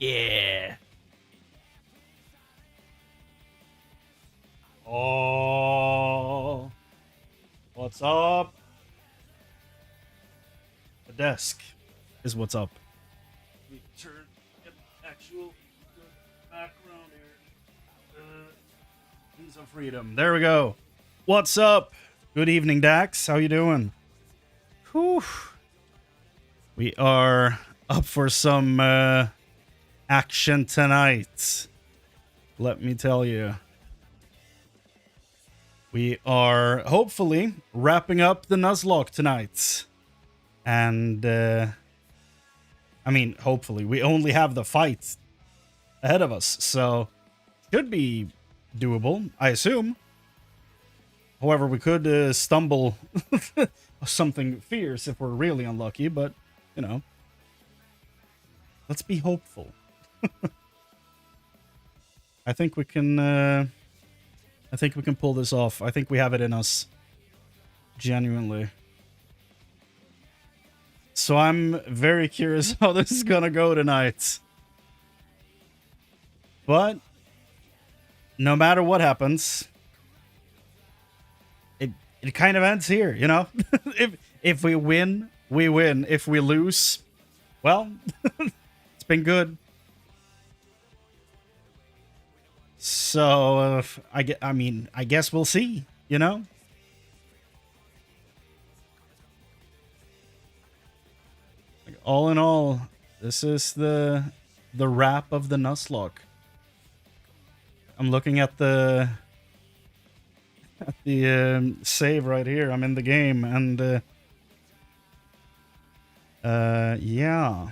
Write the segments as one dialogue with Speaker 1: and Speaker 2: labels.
Speaker 1: Yeah. Oh. What's up? The desk is what's up. Let me get actual good background here. Piece of freedom. There we go. What's up? Good evening, Dax. How you doing? Whew. We are up for some action tonight. Let me tell you. We are hopefully wrapping up the Nuzlocke tonight. And, I mean, hopefully. We only have the fight ahead of us, so should be doable, I assume. However, we could stumble something fierce if we're really unlucky, but, you know. Let's be hopeful. I think we can pull this off. I think we have it in us. Genuinely. So I'm very curious how this is gonna go tonight. But no matter what happens, it kind of ends here, you know? if we win, we win. If we lose, well, it's been good. So, I guess we'll see, you know? Like, all in all, this is the wrap of the Nuzlocke. I'm looking at the save right here. I'm in the game, and yeah.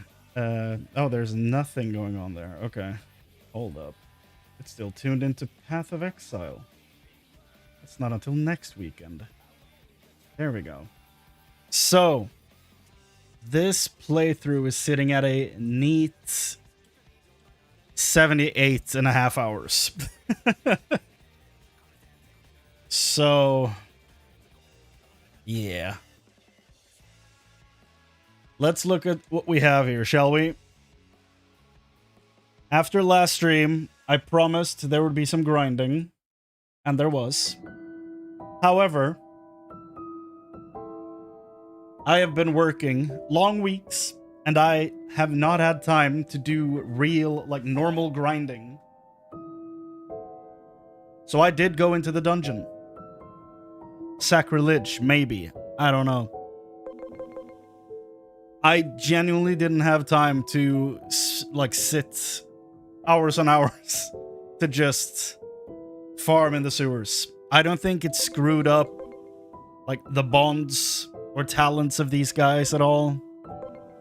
Speaker 1: Oh, there's nothing going on there. Okay, hold up. It's still tuned into Path of Exile. It's not until next weekend. There we go. So, this playthrough is sitting at a neat 78.5 hours. So, yeah. Let's look at what we have here, shall we? After last stream, I promised there would be some grinding, and there was. However, I have been working long weeks, and I have not had time to do real, like, normal grinding. So I did go into the dungeon. Sacrilege, maybe. I don't know. I genuinely didn't have time to, like, sit hours on hours to just farm in the sewers. I don't think it screwed up, like, the bonds or talents of these guys at all.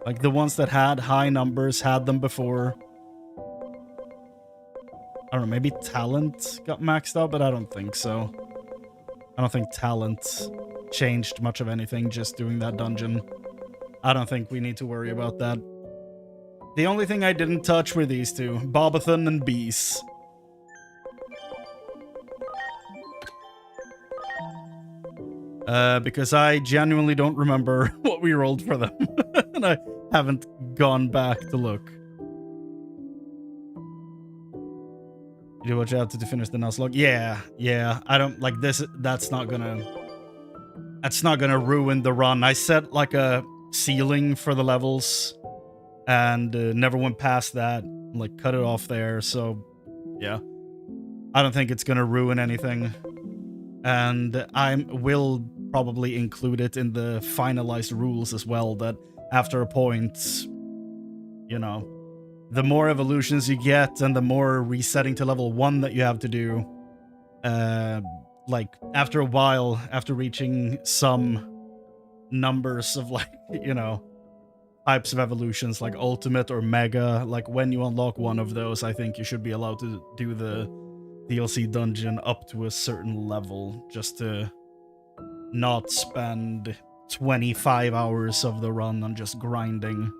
Speaker 1: Like, the ones that had high numbers had them before. I don't know, maybe talent got maxed out, but I don't think so. I don't think talent changed much of anything just doing that dungeon. I don't think we need to worry about that. The only thing I didn't touch were these two, Bobathon and Beast. Because I genuinely don't remember what we rolled for them. And I haven't gone back to look. You do what you have to finish the Nuzlocke? Yeah. I don't like this. That's not gonna ruin the run. I set like a ceiling for the levels and never went past that. Like cut it off there. So yeah, I don't think it's gonna ruin anything. And I will probably include it in the finalized rules as well. That after a point, you know, the more evolutions you get and the more resetting to level 1 that you have to do, like, after a while, after reaching some numbers of, like, you know, types of evolutions, like Ultimate or Mega, like, when you unlock one of those, I think you should be allowed to do the DLC dungeon up to a certain level, just to not spend 25 hours of the run on just grinding.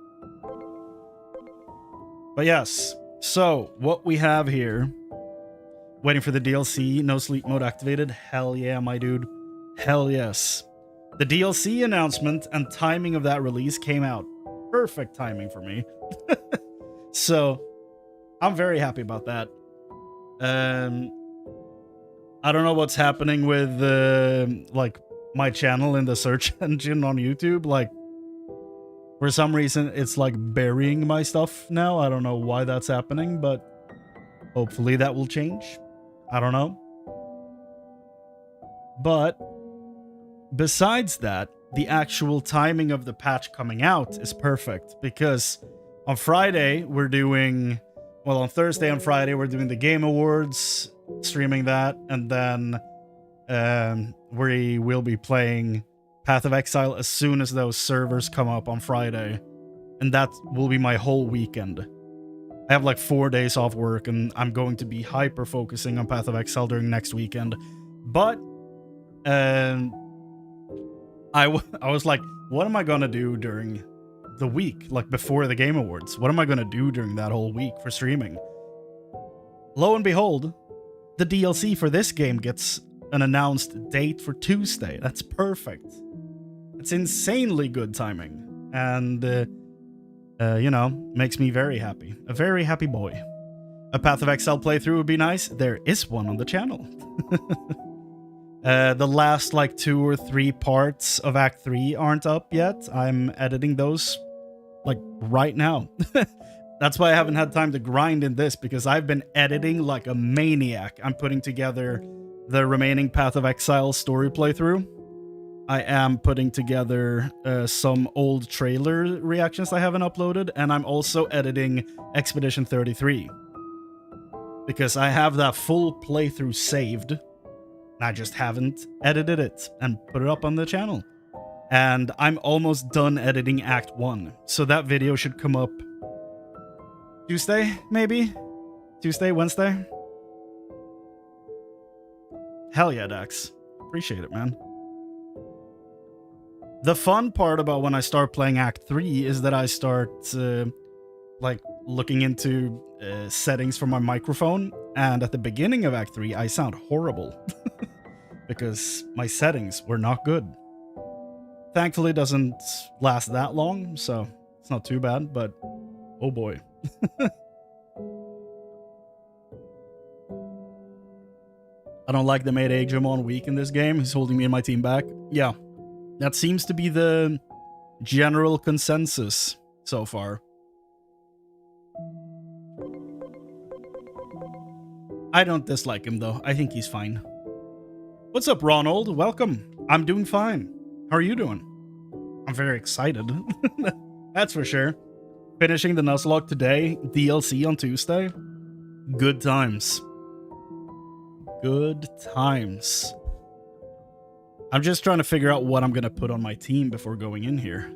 Speaker 1: But yes, so what we have here, waiting for the DLC, no sleep mode activated. Hell yeah, my dude. Hell yes. The DLC announcement and timing of that release came out. Perfect timing for me. So, I'm very happy about that. I don't know what's happening with like my channel in the search engine on YouTube. Like, for some reason, it's like burying my stuff now. I don't know why that's happening, but hopefully that will change. I don't know. But besides that, the actual timing of the patch coming out is perfect, because on Friday we're doing, well, on Thursday and Friday we're doing the Game Awards, streaming that, and then we will be playing Path of Exile as soon as those servers come up on Friday, and that will be my whole weekend. I have like 4 days off work, and I'm going to be hyper focusing on Path of Exile during next weekend. But I was like, what am I gonna do during the week, like before the Game Awards? What am I gonna do during that whole week for streaming? Lo and behold, the DLC for this game gets an announced date for Tuesday. That's perfect. It's insanely good timing, and you know, makes me very happy. A very happy boy. A Path of Exile playthrough would be nice. There is one on the channel. The last like 2 or 3 parts of Act 3 aren't up yet. I'm editing those like right now. That's why I haven't had time to grind in this, because I've been editing like a maniac. I'm putting together the remaining Path of Exile story playthrough. I am putting together some old trailer reactions I haven't uploaded, and I'm also editing Expedition 33. Because I have that full playthrough saved, I just haven't edited it and put it up on the channel. And I'm almost done editing Act 1, so that video should come up Tuesday, maybe? Tuesday, Wednesday? Hell yeah, Dax. Appreciate it, man. The fun part about when I start playing Act 3 is that I start, like, looking into settings for my microphone, and at the beginning of Act 3, I sound horrible. Because my settings were not good. Thankfully, it doesn't last that long, so it's not too bad, but oh boy. I don't like the made Digimon weak in this game. He's holding me and my team back. Yeah, that seems to be the general consensus so far. I don't dislike him, though. I think he's fine. What's up, Ronald? Welcome. I'm doing fine. How are you doing? I'm very excited. That's for sure. Finishing the Nuzlocke today, DLC on Tuesday. Good times. Good times. I'm just trying to figure out what I'm going to put on my team before going in here.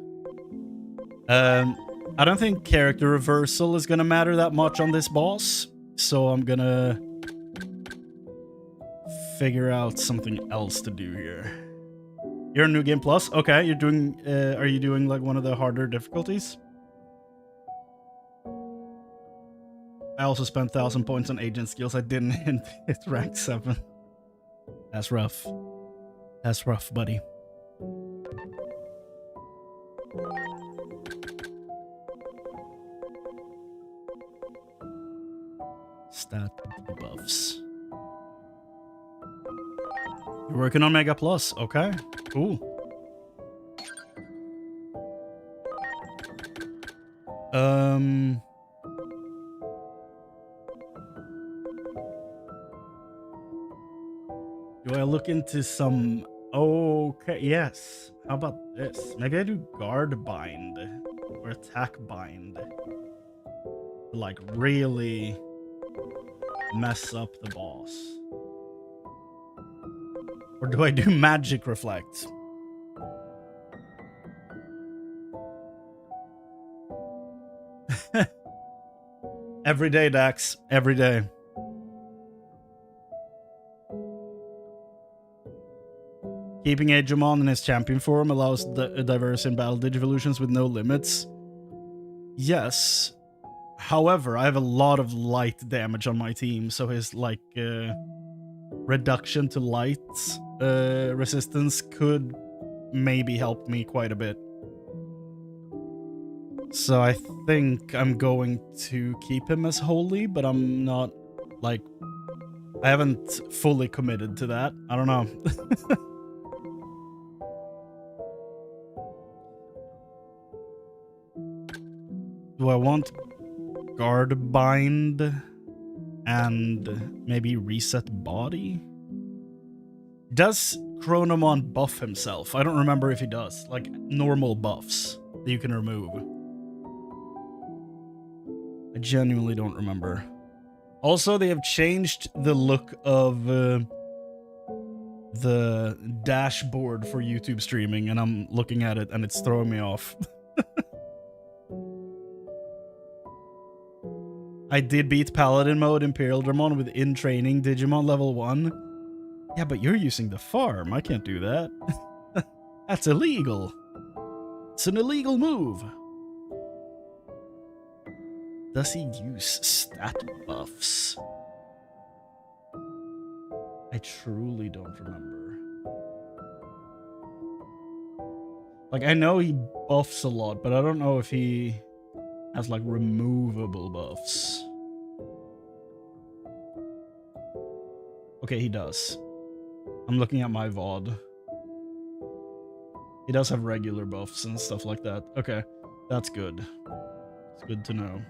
Speaker 1: I don't think character reversal is going to matter that much on this boss, so I'm going to figure out something else to do here. You're in New Game Plus? Okay, you're doing, are you doing like one of the harder difficulties? I also spent 1,000 points on agent skills. I didn't hit rank 7. That's rough. That's rough, buddy. Stat buffs. You're working on Mega Plus. Okay, cool. Do I look into some... Okay, yes. How about this? Maybe I do Guard Bind or Attack Bind to, like, really mess up the boss. Or do I do Magic Reflect? Every day, Dax. Every day. Keeping Digimon in his champion form allows diverse in battle digivolutions with no limits. Yes. However, I have a lot of light damage on my team, so his, like, reduction to light resistance could maybe help me quite a bit. So I think I'm going to keep him as holy, but I'm not, like, I haven't fully committed to that. I don't know. Do I want guard bind and maybe reset body? Does Chronomon buff himself? I don't remember if he does. Like normal buffs that you can remove. I genuinely don't remember. Also, they have changed the look of the dashboard for YouTube streaming, and I'm looking at it and it's throwing me off. I did beat Paladin mode Imperial Dramon with in training Digimon level 1. Yeah, but you're using the farm. I can't do that. That's illegal. It's an illegal move. Does he use stat buffs? I truly don't remember. Like, I know he buffs a lot, but I don't know if he has, like, removable buffs. Okay, he does. I'm looking at my VOD. He does have regular buffs and stuff like that. Okay, that's good. It's good to know.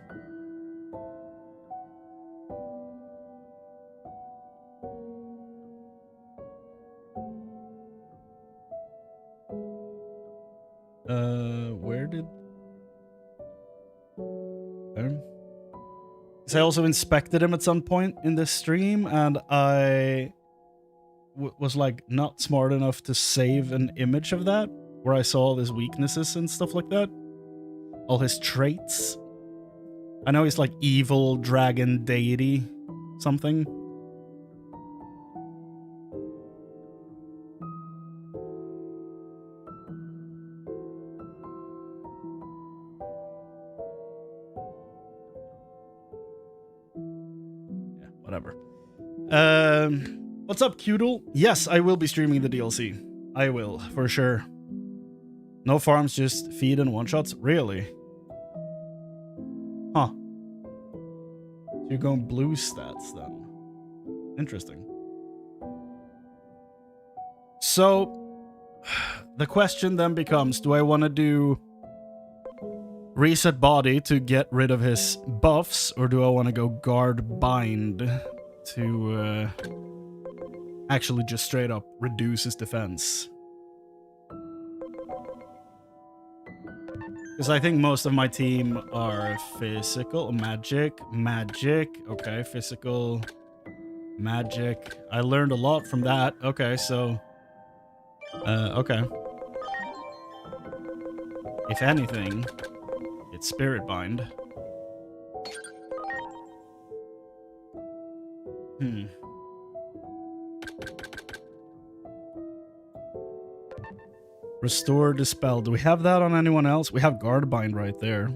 Speaker 1: Where did... So I also inspected him at some point in this stream, and I was like not smart enough to save an image of that, where I saw all his weaknesses and stuff like that. All his traits. I know he's like evil, dragon, deity, something. Whatever. What's up, Cudel? Yes, I will be streaming the DLC. I will, for sure. No farms, just feed and one-shots? Really? Huh. So you're going blue stats, then. Interesting. So, the question then becomes, do I want to do reset body to get rid of his buffs, or do I want to go guard bind to actually just straight up reduce his defense? Because I think most of my team are physical, magic, okay, physical, magic. I learned a lot from that. Okay, so, okay. If anything, it's spirit bind. Restore, dispel. Do we have that on anyone else? We have guard bind right there.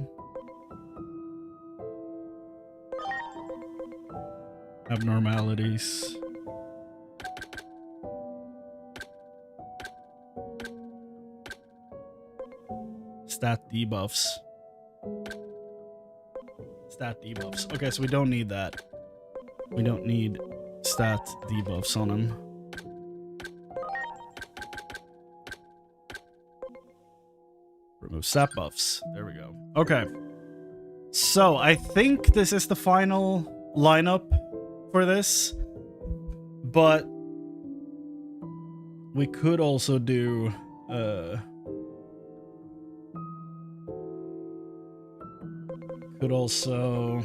Speaker 1: Abnormalities. Stat debuffs. Stat debuffs. Okay, so we don't need that. We don't need stat debuffs on him. Remove stat buffs. There we go. Okay. So, I think this is the final lineup for this. But we could also do... could also...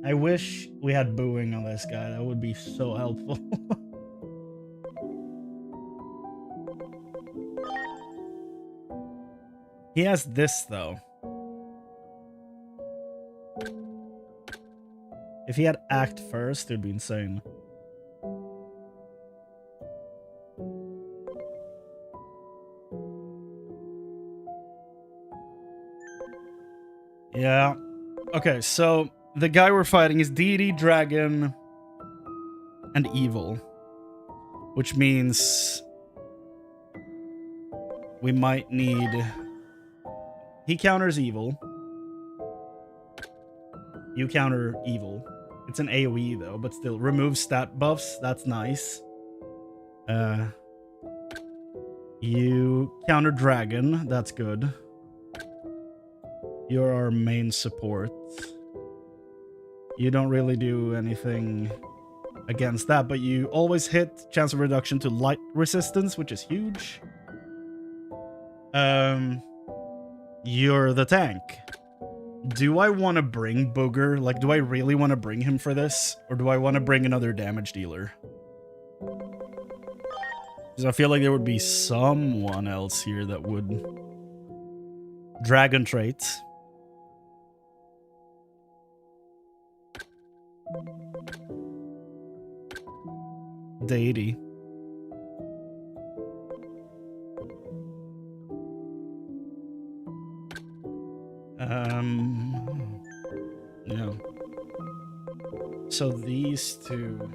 Speaker 1: I wish we had booing on this guy. That would be so helpful. He has this, though. If he had act first, it would be insane. Yeah. Okay, so the guy we're fighting is deity, dragon, and evil. Which means we might need... He counters evil. You counter evil. It's an AoE though, but still. Remove stat buffs. That's nice. You counter dragon. That's good. You're our main support. You don't really do anything against that, but you always hit chance of reduction to light resistance, which is huge. You're the tank. Do I want to bring Booger? Like, do I really want to bring him for this? Or do I want to bring another damage dealer? Because I feel like there would be someone else here that would... Dragon trait. Deity. Yeah. So these two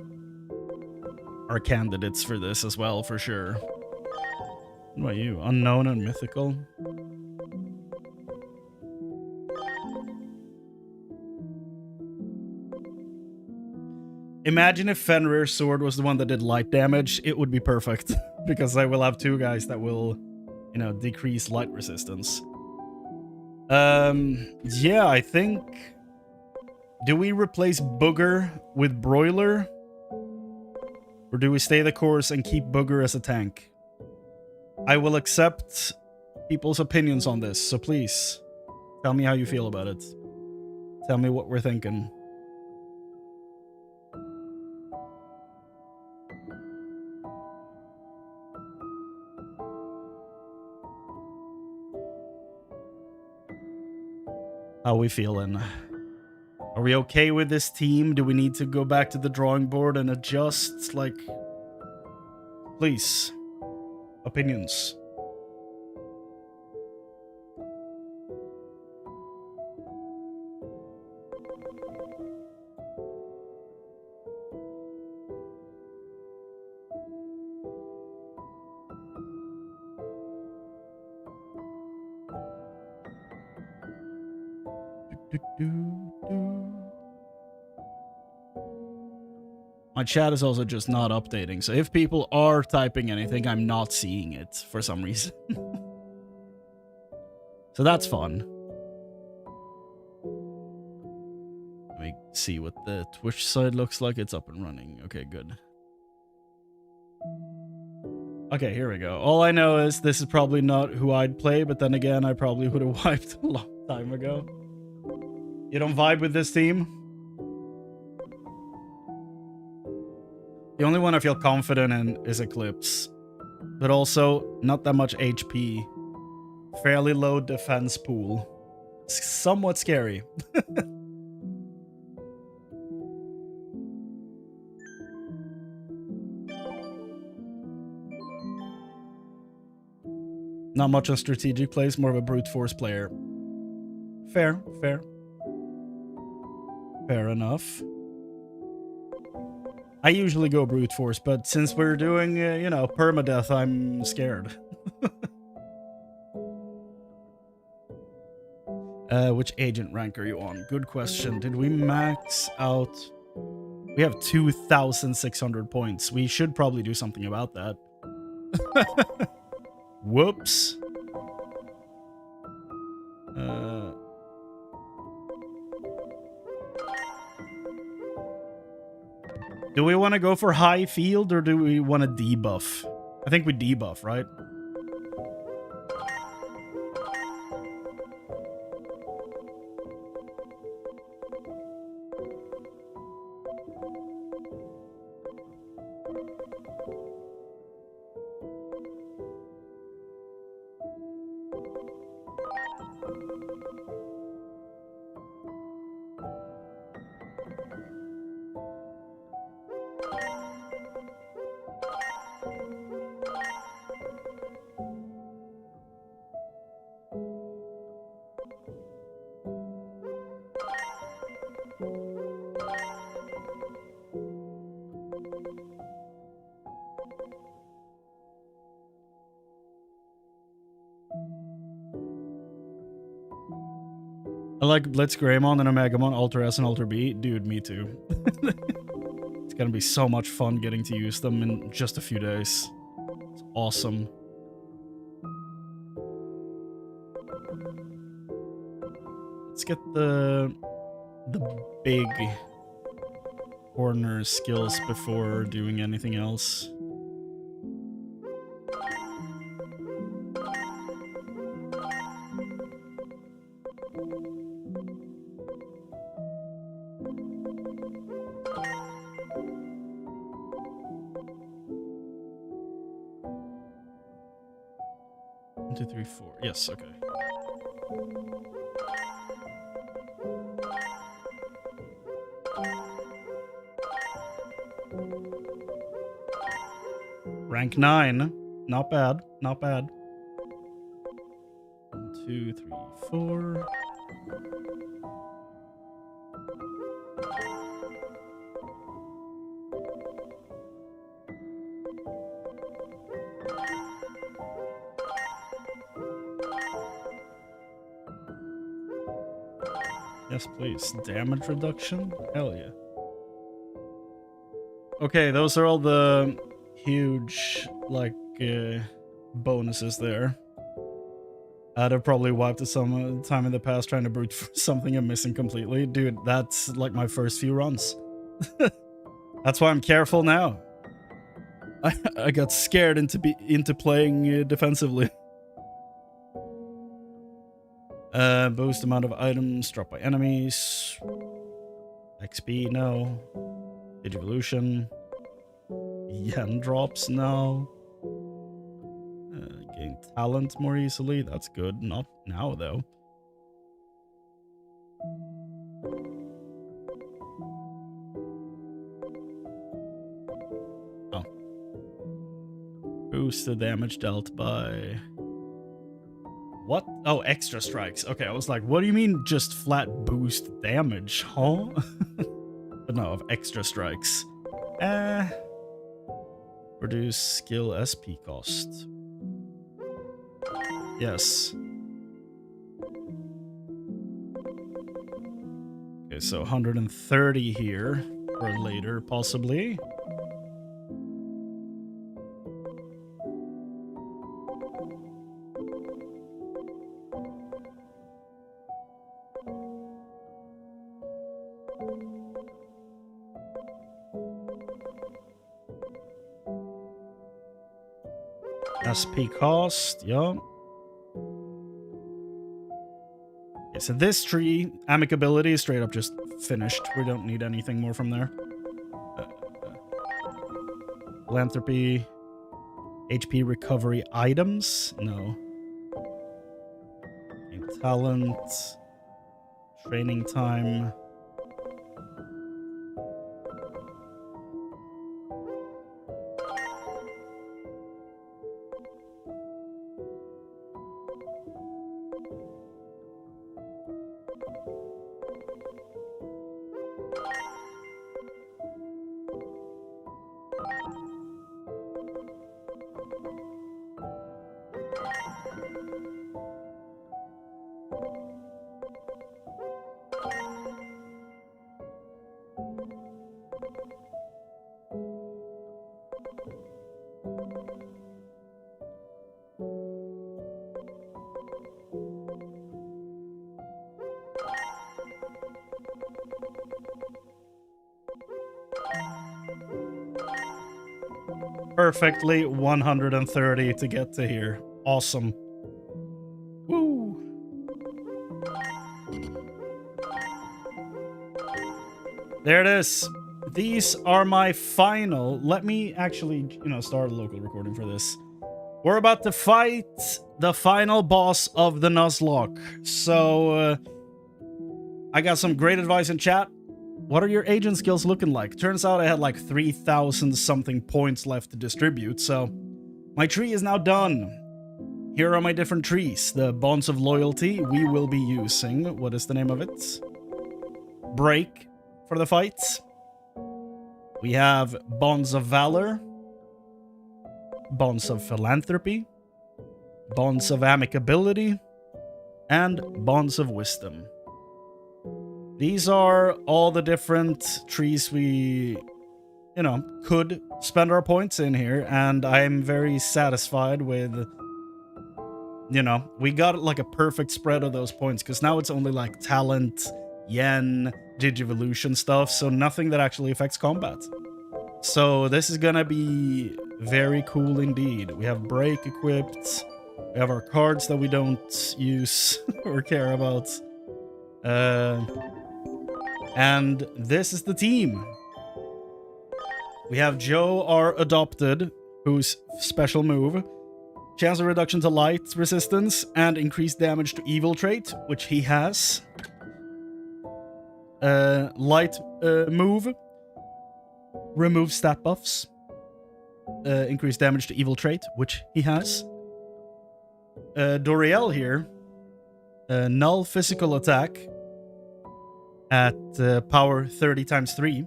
Speaker 1: are candidates for this as well, for sure. What about you? Unknown and mythical? Imagine if Fenrir's sword was the one that did light damage. It would be perfect. Because I will have two guys that will, you know, decrease light resistance. Yeah, I think... Do we replace Booger with Broiler? Or do we stay the course and keep Booger as a tank? I will accept people's opinions on this, so please, tell me how you feel about it. Tell me what we're thinking. How we feeling? Are we okay with this team? Do we need to go back to the drawing board and adjust? Like, please, opinions. My chat is also just not updating, so if people are typing anything, I'm not seeing it for some reason. So that's fun. Let me see what the Twitch side looks like. It's up and running. Okay, good. Okay, here we go. All I know is this is probably not who I'd play, but then again, I probably would have wiped a long time ago. You don't vibe with this team? The only one I feel confident in is Eclipse. But also, not that much HP. Fairly low defense pool. It's somewhat scary. Not much on strategic plays, more of a brute force player. Fair, fair. Fair enough. I usually go brute force, but since we're doing, you know, permadeath, I'm scared. Which agent rank are you on? Good question. Did we max out? We have 2,600 points. We should probably do something about that. Whoops. Do we want to go for high field or do we want to debuff? I think we debuff, right? I like Blitzgreymon and Omegamon, Ultra S and Ultra B. Dude, me too. It's gonna be so much fun getting to use them in just a few days. It's awesome. Let's get the big corner skills before doing anything else. One, two, three, four. Yes, okay. Rank 9. Not bad. Not bad. 1, 2, 3, 4. Yes, please. Damage reduction? Hell yeah. Okay, those are all the huge, like, bonuses there. I'd have probably wiped it some time in the past trying to brute for something I'm missing completely. Dude, that's like my first few runs. That's why I'm careful now. I got scared into playing defensively. Boost amount of items dropped by enemies. XP, no. Digivolution. Yen drops, no. Gain talent more easily, that's good. Not now, though. Oh. Boost the damage dealt by... What? Oh, extra strikes. Okay, I was like, what do you mean just flat boost damage, huh? But no, of extra strikes. Reduce skill SP cost. Yes. Okay, so 130 here for later, possibly. SP cost, yeah. Okay, so this tree, amicability, is straight up just finished. We don't need anything more from there. Philanthropy, HP recovery items, no. Talent, training time. Perfectly 130 to get to here. Awesome. Woo. There it is. These are my final. Let me actually, start a local recording for this. We're about to fight the final boss of the Nuzlocke. So, I got some great advice in chat. What are your agent skills looking like? Turns out I had like 3,000 something points left to distribute, so my tree is now done. Here are my different trees. The Bonds of Loyalty we will be using. What is the name of it? Break for the fights. We have Bonds of Valor, Bonds of Philanthropy, Bonds of Amicability, and Bonds of Wisdom. these are all the different trees we, you know, could spend our points in here, and I'm very satisfied with, you know, we got like a perfect spread of those points, because now it's only like talent, yen, Digivolution stuff, so nothing that actually affects combat. So this is gonna be very cool indeed. We have break equipped, we have our cards that we don't use or care about. And this is the team. We have Joe, our adopted, whose special move, chance of reduction to light resistance and increased damage to evil trait, which he has. Light move, remove stat buffs, increased damage to evil trait, which he has. Doriel here, null physical attack at power 30 times 3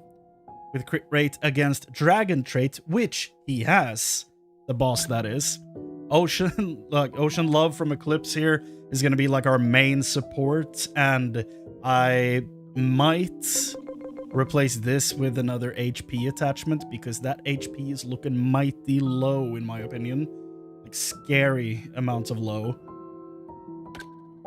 Speaker 1: with crit rate against dragon trait, which he has. The boss, that is. Ocean Love from Eclipse here is going to be like our main support, and I might replace this with another HP attachment, because that HP is looking mighty low in my opinion. Like scary amounts of low.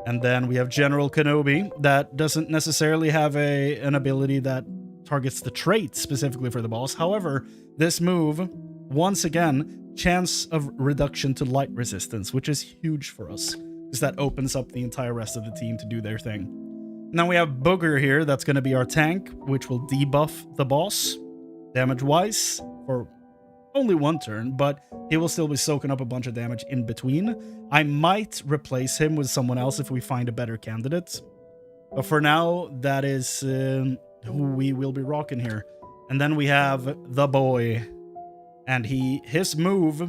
Speaker 1: And then we have General Kenobi that doesn't necessarily have an ability that targets the trait specifically for the boss. However, this move, once again, chance of reduction to light resistance, which is huge for us, because that opens up the entire rest of the team to do their thing. Now we have Booger here, that's going to be our tank, which will debuff the boss, damage-wise, for only one turn, but he will still be soaking up a bunch of damage in between. I might replace him with someone else if we find a better candidate. But for now, that is who we will be rocking here. And then we have the boy. And his move,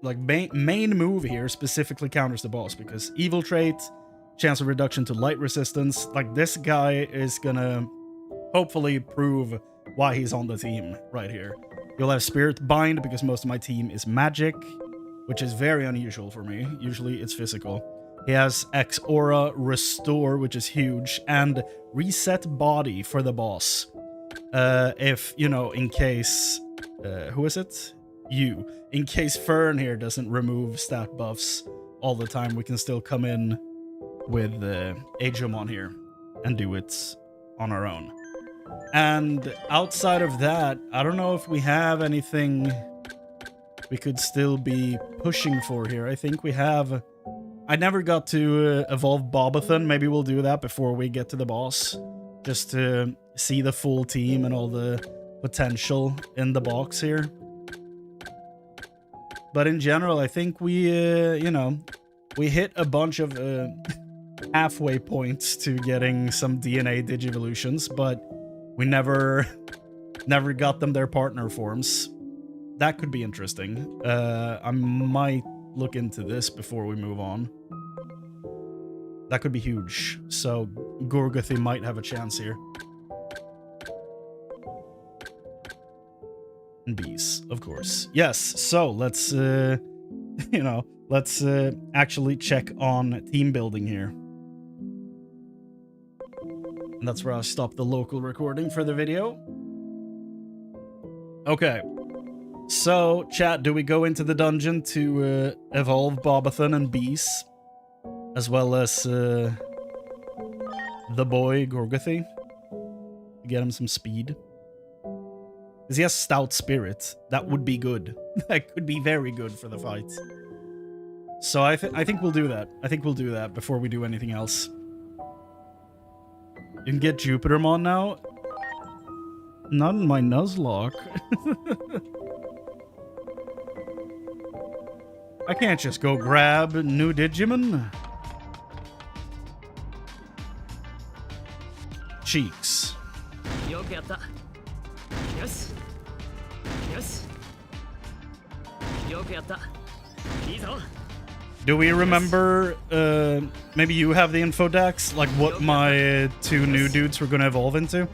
Speaker 1: like main move here, specifically counters the boss, because evil trait, chance of reduction to light resistance. Like, this guy is gonna hopefully prove why he's on the team right here. You'll have Spirit Bind, because most of my team is magic, which is very unusual for me. Usually it's physical. He has X Aura Restore, which is huge, and Reset Body for the boss. If, you know, in case... who is it? You. In case Fern here doesn't remove stat buffs all the time, we can still come in with Digimon here and do it on our own. And outside of that, I don't know if we have anything we could still be pushing for here. I think we have... I never got to evolve Bobathan. Maybe we'll do that before we get to the boss, just to see the full team and all the potential in the box here. But in general, I think we, you know, we hit a bunch of halfway points to getting some DNA Digivolutions, but we never got them their partner forms. That could be interesting. I might look into this before we move on. That could be huge. So Gorgothy might have a chance here. And bees, of course. Yes, so let's, you know, let's actually check on team building here. And that's where I'll stop the local recording for the video. Okay. So, chat, do we go into the dungeon to evolve Bobathan and Beast, as well as the boy Gorgothy, to get him some speed? Because he has Stout Spirit. That would be good. That could be very good for the fight. So I think we'll do that. I think we'll do that before we do anything else. You can get Jupitermon now? Not in my Nuzlocke. I can't just go grab new Digimon. Cheeks. Do we remember, maybe you have the info, Dax, like what my two new dudes were gonna evolve into?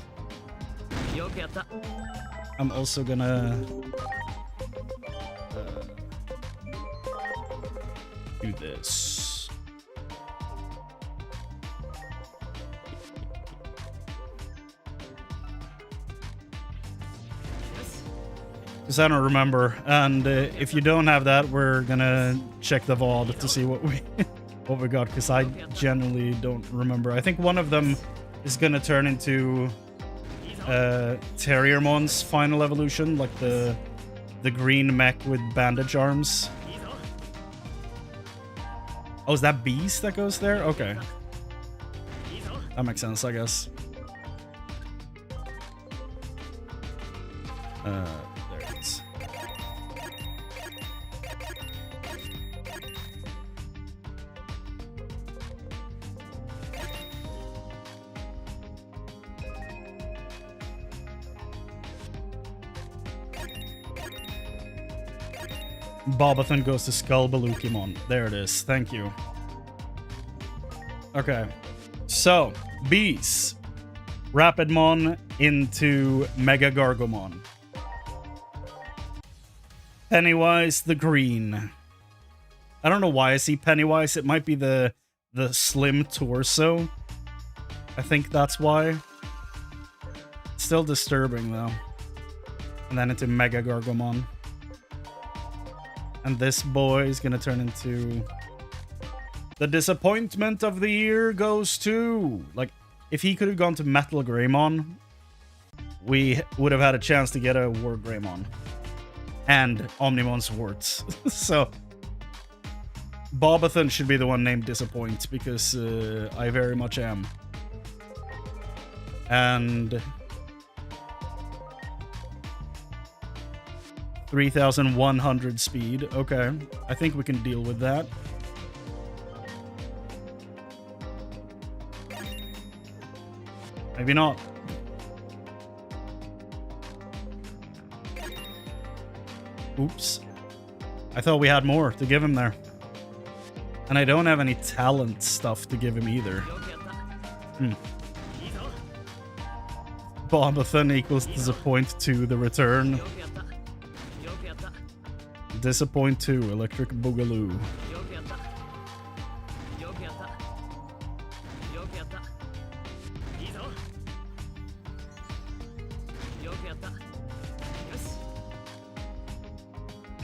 Speaker 1: I'm also gonna do this. Because I don't remember. And if you don't have that, we're gonna check the VOD to see what we what we got. Because I genuinely don't remember. I think one of them is gonna turn into Terriermon's final evolution, like the green mech with bandage arms. Oh, is that Beast that goes there? Okay. That makes sense, I guess. There it is. Bobathon goes to Skullbalukimon. There it is. Thank you. Okay. So, Beast. Rapidmon into Mega Gargomon. Pennywise the Green. I don't know why I see Pennywise. It might be the slim torso. I think that's why. Still disturbing, though. And then into Mega Gargomon. And this boy is gonna turn into... The disappointment of the year goes to... Like, if he could have gone to Metal Greymon, we would have had a chance to get a War Greymon. And Omnimon Swords. So, Bobathon should be the one named Disappoint, because I very much am. And... 3,100 speed. Okay. I think we can deal with that. Maybe not. Oops. I thought we had more to give him there. And I don't have any talent stuff to give him either. Bobathon equals Disappoint 2, the return. Disappoint 2, Electric Boogaloo.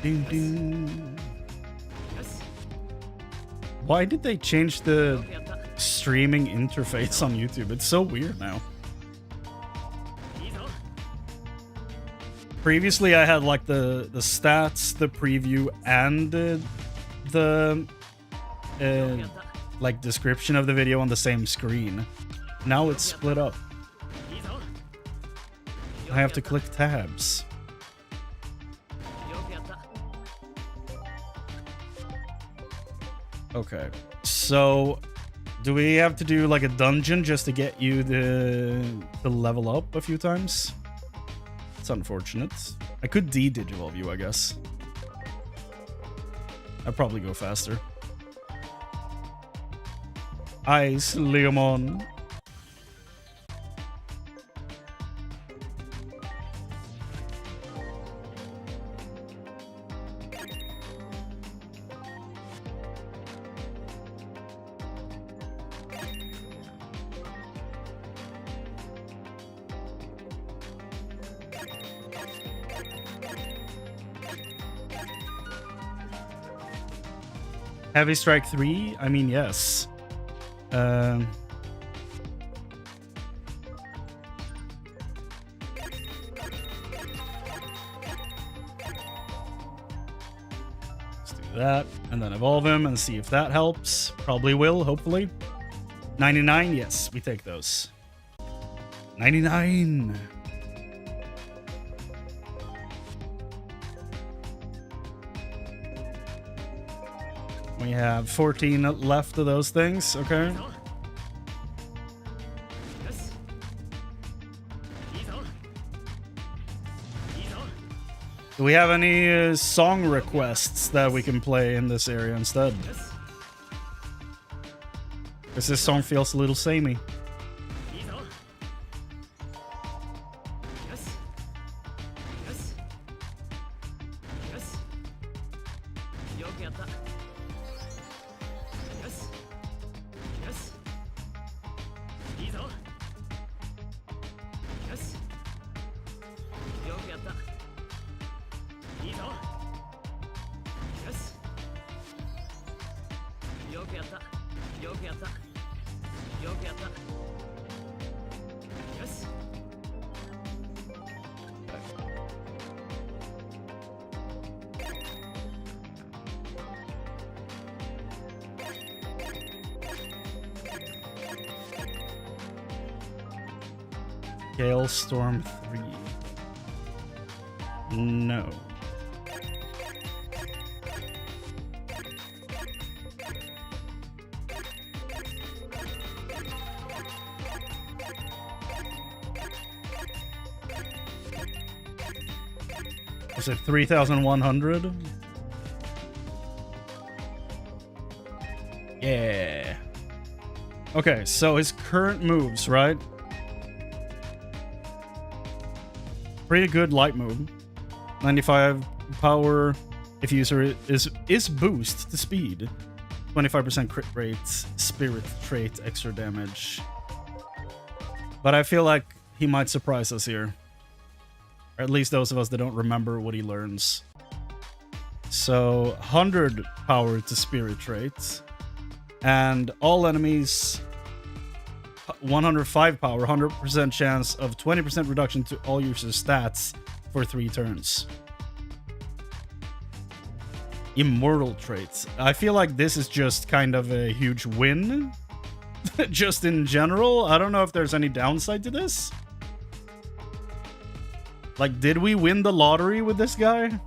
Speaker 1: Ding, ding. Why did they change the streaming interface on YouTube? It's so weird now. Previously, I had like the stats, the preview, and the like description of the video on the same screen. Now it's split up. I have to click tabs. Okay, so do we have to do like a dungeon just to get you to level up a few times? It's unfortunate. I could de-digivolve you, I guess. I'd probably go faster. Ice Leomon. Heavy Strike 3? I mean, yes. Let's do that, and then evolve him and see if that helps. Probably will, hopefully. 99? Yes, we take those. 99! We have 14 left of those things, okay. Do we have any song requests that we can play in this area instead? Because this song feels a little samey. Gale Storm 3. No. Is it 3,100? Yeah. Okay, so his current moves, right? Pretty good light move. 95 power if user is boost to speed. 25% crit rate, spirit trait, extra damage. But I feel like he might surprise us here. Or at least those of us that don't remember what he learns. So 100 power to spirit traits. And all enemies 105 power, 100% chance of 20% reduction to all users' stats for 3 turns. Immortal traits. I feel like this is just kind of a huge win. Just in general. I don't know if there's any downside to this. Like, did we win the lottery with this guy? I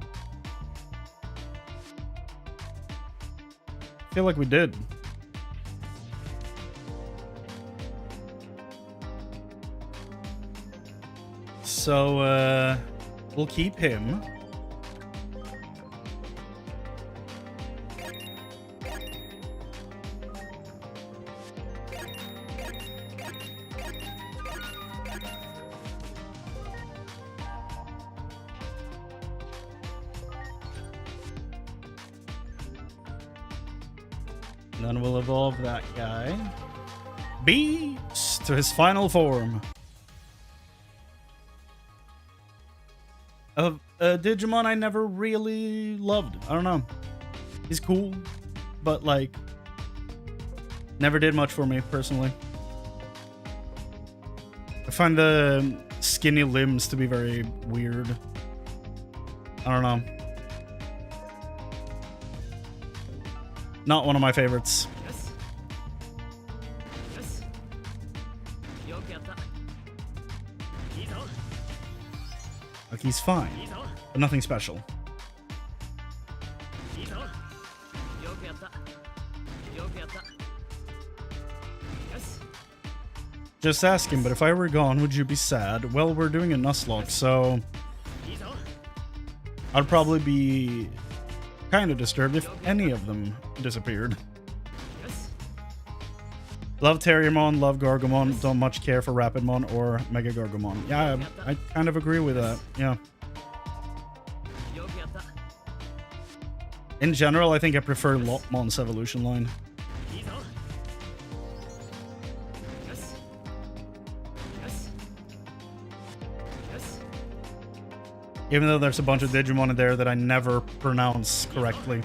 Speaker 1: feel like we did. So, we'll keep him. And then we'll evolve that guy. Beast to his final form. Digimon I never really loved. I don't know. He's cool, but like, never did much for me personally. I find the skinny limbs to be very weird. I don't know. Not one of my favorites. Like, he's fine, but nothing special. Just ask him, but if I were gone, would you be sad? Well, we're doing a Nuzlocke, so I'd probably be kind of disturbed if any of them disappeared. Love Terriermon, love Gargomon, don't much care for Rapidmon or Mega Gargomon. Yeah, I kind of agree with that, yeah. In general, I think I prefer Lopmon's evolution line. Even though there's a bunch of Digimon in there that I never pronounce correctly.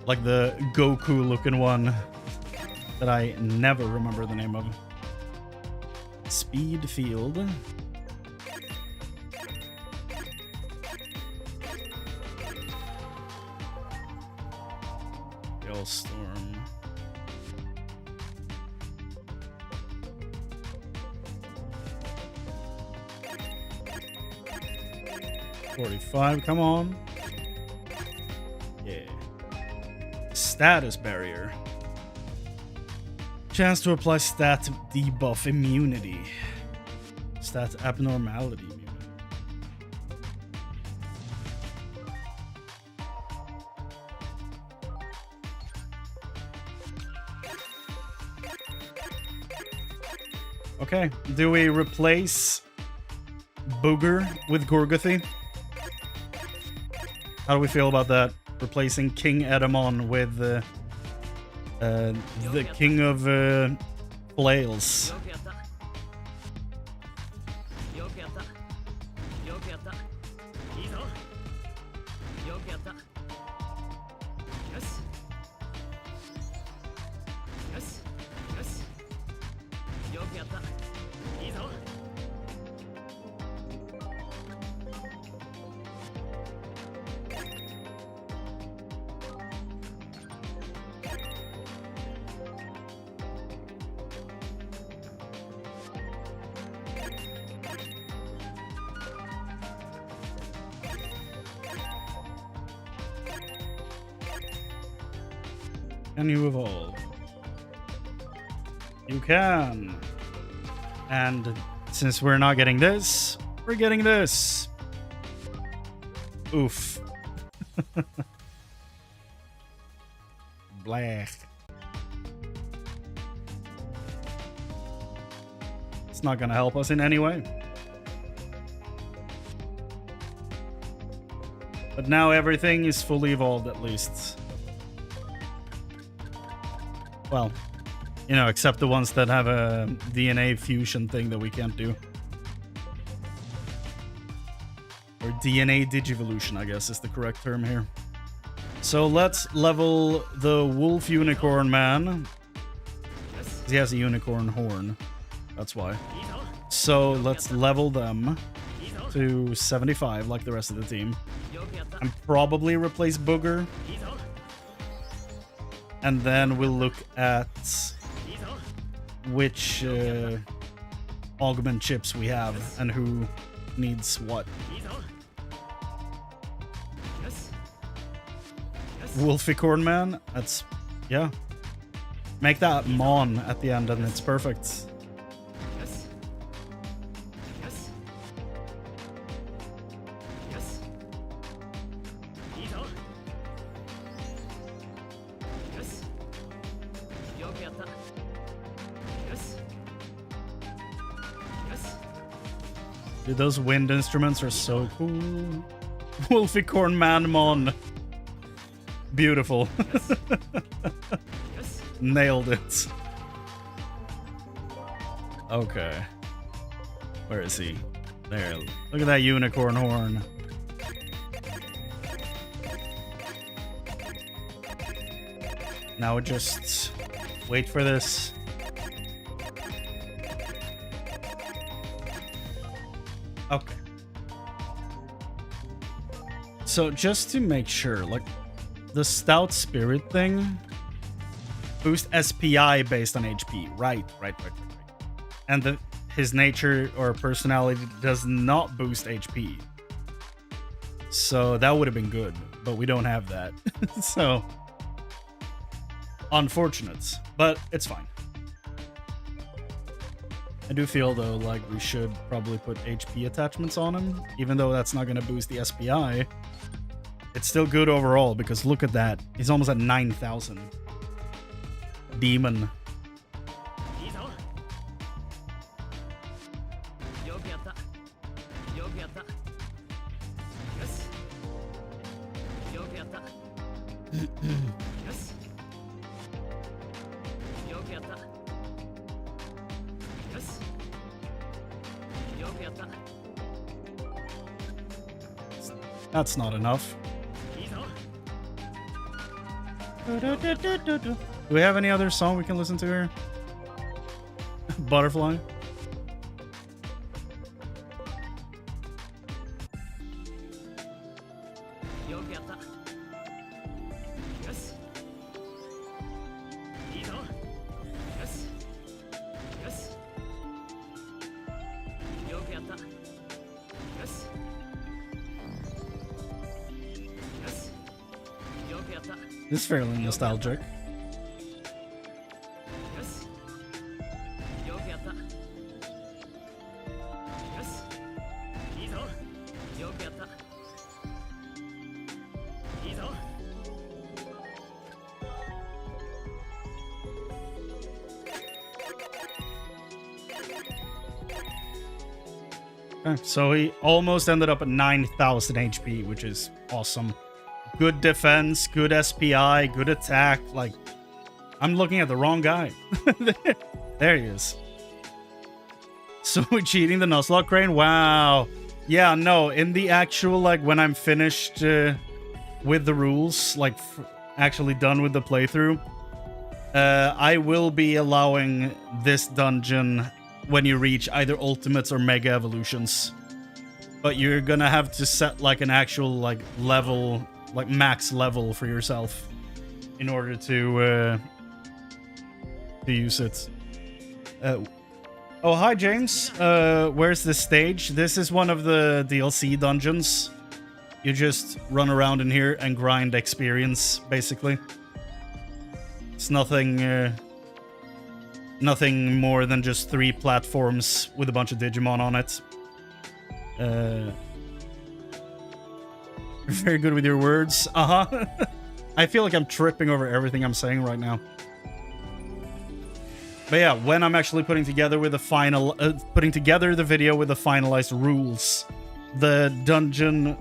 Speaker 1: Like the Goku looking one that I never remember the name of. Speed Field. Storm. $45, come on. Yeah. Status barrier. Chance to apply stat debuff immunity. Stat abnormality immunity. Okay, do we replace Booger with Gorgothy? How do we feel about that? Replacing King Edamon with the King of Flails. Can you evolve? You can. And since we're not getting this, we're getting this. Oof. Blech. It's not gonna help us in any way. But now everything is fully evolved, at least. Well, you know, except the ones that have a DNA fusion thing that we can't do. Or DNA digivolution, I guess is the correct term here. So let's level the wolf unicorn man. He has a unicorn horn. That's why. So let's level them to 75 like the rest of the team. And probably replace Booger. And then we'll look at which augment chips we have and who needs what. Wolficorn man, that's, yeah. Make that Mon at the end and it's perfect. Dude, those wind instruments are so cool. Wolficorn man Mon. Beautiful. Nailed it. Okay. Where is he? There. Look at that unicorn horn. Now just wait for this. Okay. So just to make sure, like, the Stout Spirit thing boost SPI based on HP. Right. And his nature or personality does not boost HP. So that would have been good, but we don't have that. So unfortunate, but it's fine. I do feel though like we should probably put HP attachments on him, even though that's not going to boost the SPI. It's still good overall because look at that. He's almost at 9,000. Demon. That's not enough. Do we have any other song we can listen to here? Butterfly? This is fairly nostalgic. Okay, so he almost ended up at 9,000 HP, which is awesome. Good defense, good SPI, good attack. Like, I'm looking at the wrong guy. There he is. So we're cheating the Nuzlocke Chrane? Wow. Yeah, no, in the actual, like, when I'm finished with the rules, like, actually done with the playthrough, I will be allowing this dungeon when you reach either ultimates or mega evolutions. But you're gonna have to set, like, an actual, like, level, like, max level for yourself in order to use it. Oh, hi, James. Where's this stage? This is one of the DLC dungeons. You just run around in here and grind experience, basically. It's nothing, nothing more than just 3 platforms with a bunch of Digimon on it. You're very good with your words. Uh-huh. I feel like I'm tripping over everything I'm saying right now. But yeah, when I'm actually putting together with the final, putting together the video with the finalized rules, the dungeon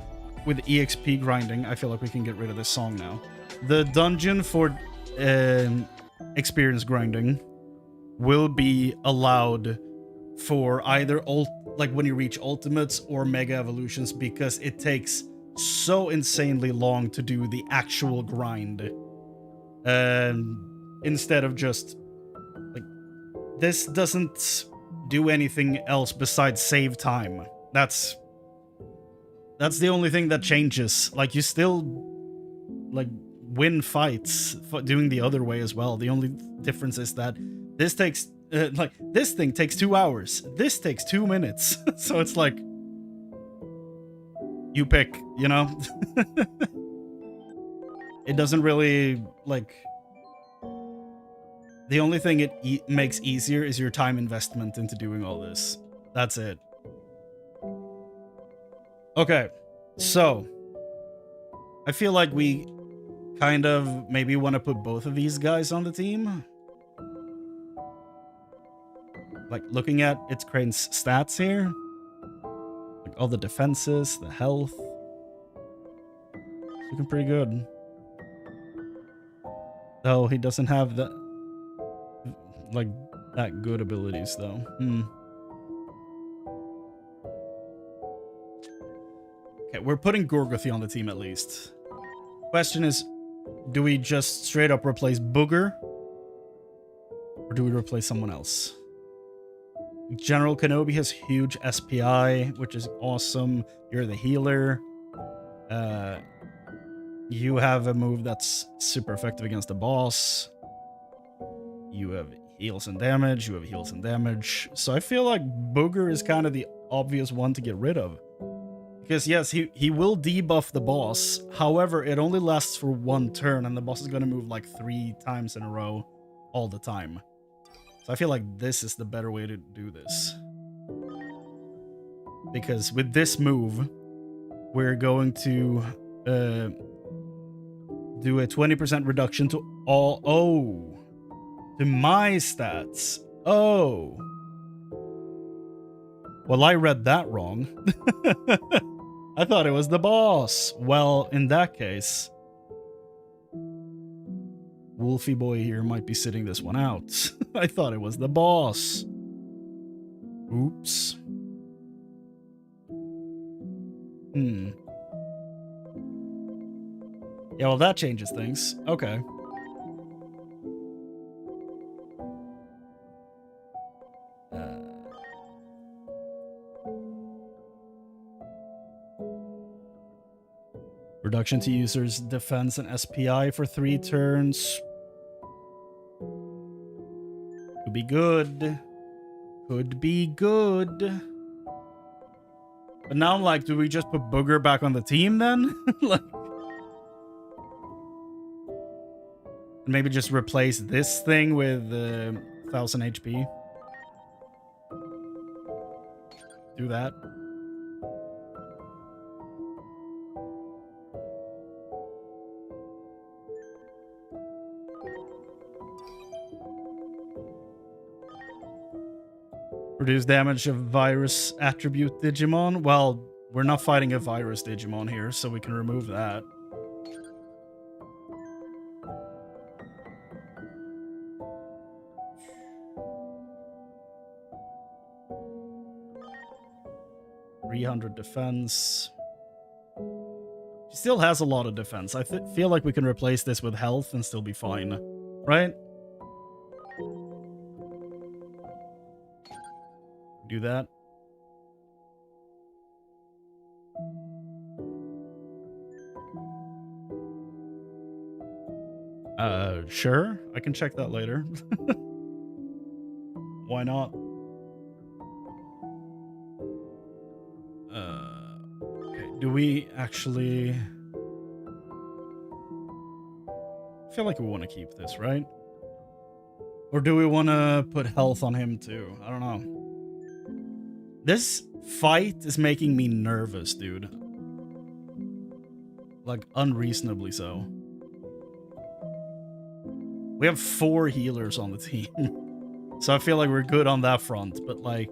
Speaker 1: with EXP grinding, I feel like we can get rid of this song now. The dungeon for experience grinding will be allowed for either like when you reach ultimates or mega evolutions, because it takes so insanely long to do the actual grind. Instead of just like, this doesn't do anything else besides save time. That's the only thing that changes. Like, you still like win fights doing the other way as well. The only difference is that this takes like, this thing takes 2 hours, this takes 2 minutes. So it's like, you pick, you know. It doesn't really, like, the only thing it makes easier is your time investment into doing all this. That's it. Okay, so I feel like we kind of maybe want to put both of these guys on the team. Like, looking at its Crane's stats here, like all the defenses, the health, it's looking pretty good. Though he doesn't have that, like, that good abilities though. Okay, we're putting Gorgothy on the team at least. Question is, do we just straight up replace Booger? Or do we replace someone else? General Kenobi has huge SPI, which is awesome. You're the healer. You have a move that's super effective against the boss. You have heals and damage. You have heals and damage. So I feel like Booger is kind of the obvious one to get rid of. Because yes, he will debuff the boss. However, it only lasts for 1 turn, and the boss is going to move like 3 times in a row all the time. So I feel like this is the better way to do this. Because with this move, we're going to do a 20% reduction to all... Oh! To my stats. Oh! Well, I read that wrong. I thought it was the boss. Well, in that case, Wolfie boy here might be sitting this one out. I thought it was the boss. Oops. Yeah, well, that changes things. Okay. Reduction to users' defense and SPI for 3 turns. Could be good. Could be good. But now I'm like, do we just put Booger back on the team then? Like, and maybe just replace this thing with 1000 HP. Do that. Reduce damage of virus attribute Digimon. Well, we're not fighting a virus Digimon here, so we can remove that. .300 defense. She still has a lot of defense. I feel like we can replace this with health and still be fine, right? Do that. Sure. I can check that later. Why not? Okay. Do we actually... I feel like we want to keep this, right? Or do we want to put health on him too? I don't know. This fight is making me nervous, dude. Like, unreasonably so. We have 4 healers on the team. So I feel like we're good on that front. But, like,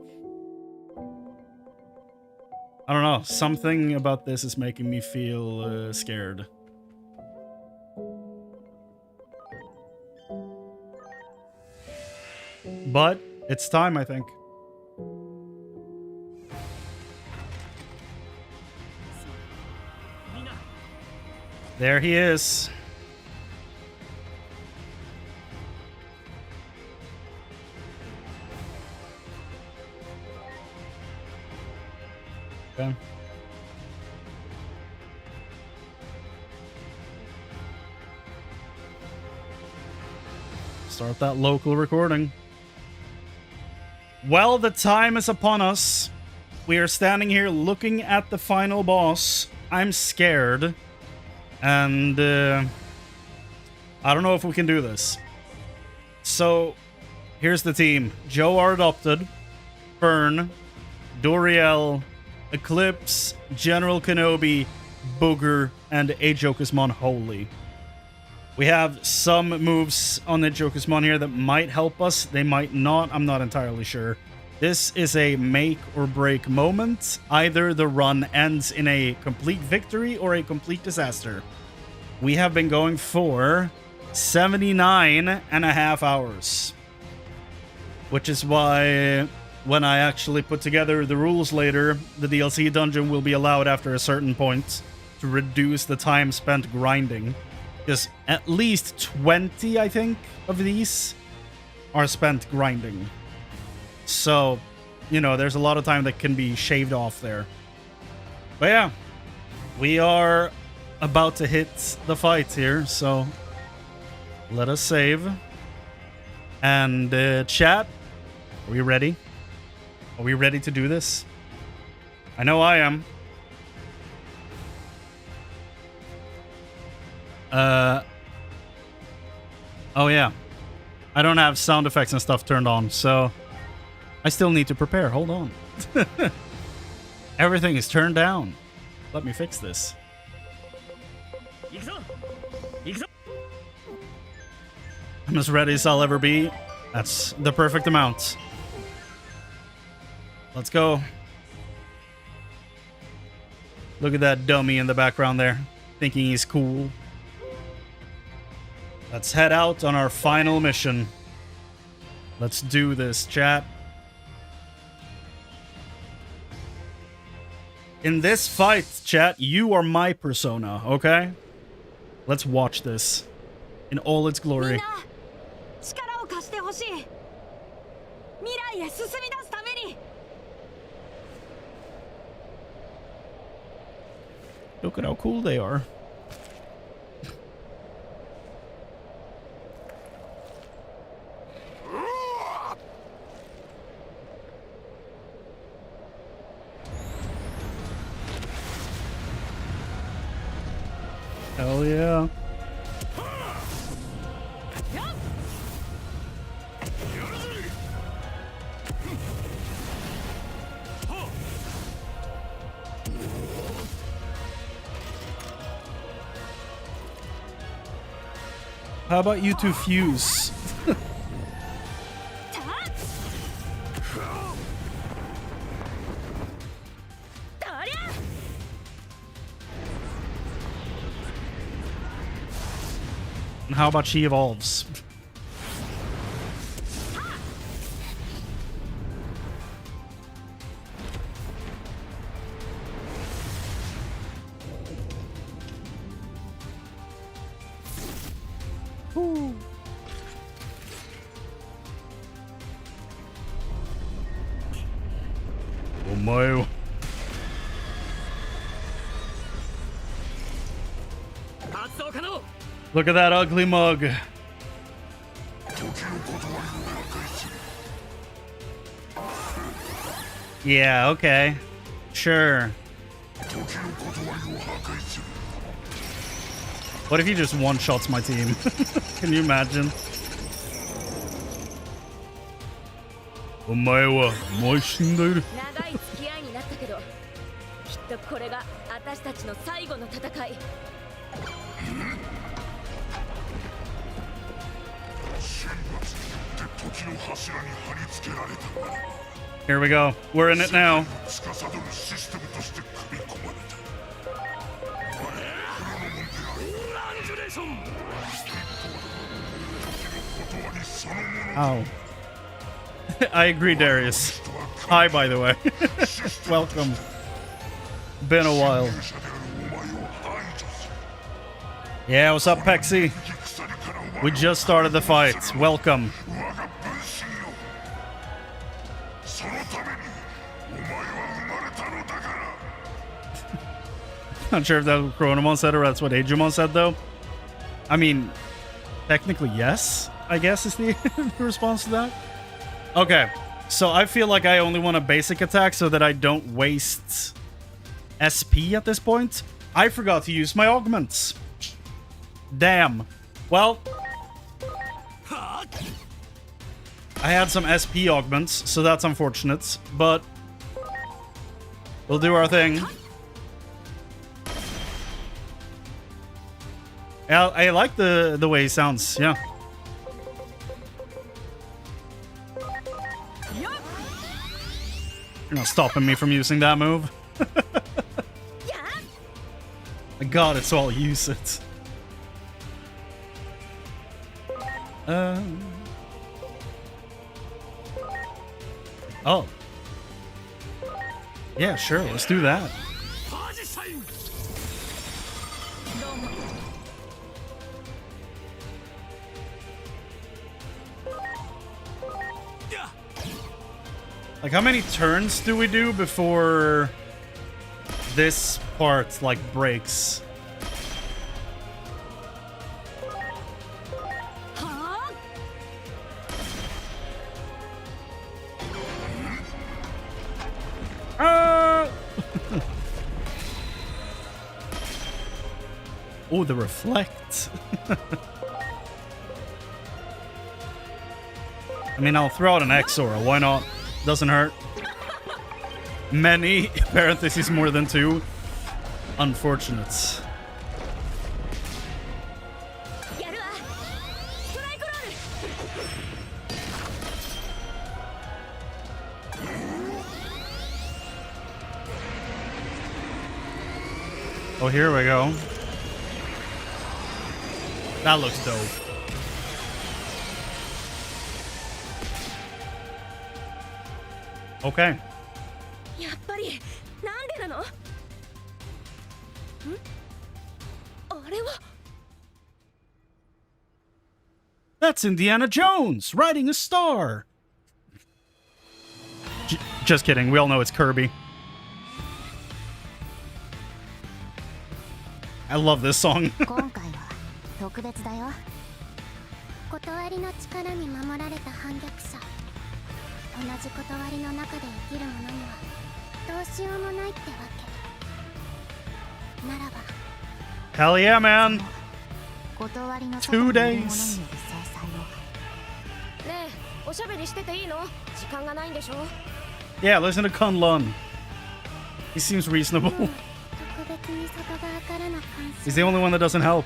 Speaker 1: I don't know. Something about this is making me feel scared. But it's time, I think. There he is. Okay. Start that local recording. Well, the time is upon us. We are standing here looking at the final boss. I'm scared. And I don't know if we can do this. So, here's the team. Joe our adopted, Fern, Doriel, Eclipse, General Kenobi, Booger, and Ajokusmon Holy. We have some moves on the Ajokusmon here that might help us. They might not. I'm not entirely sure. This is a make or break moment. Either the run ends in a complete victory or a complete disaster. We have been going for 79.5 hours. Which is why when I actually put together the rules later, the DLC dungeon will be allowed after a certain point to reduce the time spent grinding. Because at least 20, I think, of these are spent grinding. So, you know, there's a lot of time that can be shaved off there. But yeah, we are about to hit the fight here, so let us save. And chat, are we ready? Are we ready to do this? I know I am. Oh yeah. I don't have sound effects and stuff turned on, so I still need to prepare. Hold on. Everything is turned down. Let me fix this. I'm as ready as I'll ever be. That's the perfect amount. Let's go. Look at that dummy in the background there, thinking he's cool. Let's head out on our final mission. Let's do this, chat. In this fight, chat, you are my persona, okay? Let's watch this in all its glory. Look at how cool they are. Hell yeah. How about you two fuse? And how about she evolves? Ooh. Oh my. Look at that ugly mug. Yeah, okay. Sure. What if he just one-shots my team? Can you imagine? お前はもう死んでいる。
Speaker 2: 長い付き合いになったけど、きっとこれが私たちの最後の戦い。
Speaker 1: Here we go. We're in it now. Oh. I agree, Darius. Hi, by the way. Welcome. Been a while. Yeah, what's up, Pexy? We just started the fight. Welcome. Not sure if that's what Chronomon said or that's what Digimon said, though. I mean, technically, yes, I guess is the response to that. Okay, so I feel like I only want a basic attack so that I don't waste SP at this point. I forgot to use my augments. Damn. Well, I had some SP augments, so that's unfortunate, but we'll do our thing. I like the way he sounds, yeah. You're not stopping me from using that move. I got it, so I'll use it. Oh. Yeah, sure, let's do that. Like, how many turns do we do before this part, like, breaks? Oh, the reflect. I mean, I'll throw out an Exora. Why not? Doesn't hurt. Many, parentheses more than 2. Unfortunate. Oh, here we go. That looks dope. Okay. That's Indiana Jones riding a star. Just kidding. We all know it's Kirby. I love this song. Hell yeah, man. 2 days. Yeah, listen to Kunlun. He seems reasonable. He's the only one that doesn't help.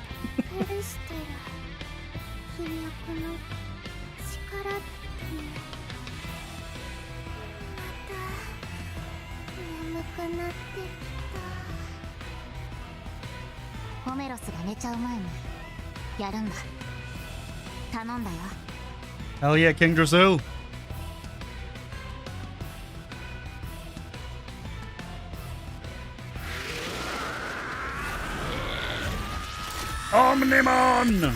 Speaker 1: Hell yeah, King Drizzle. Omnimon!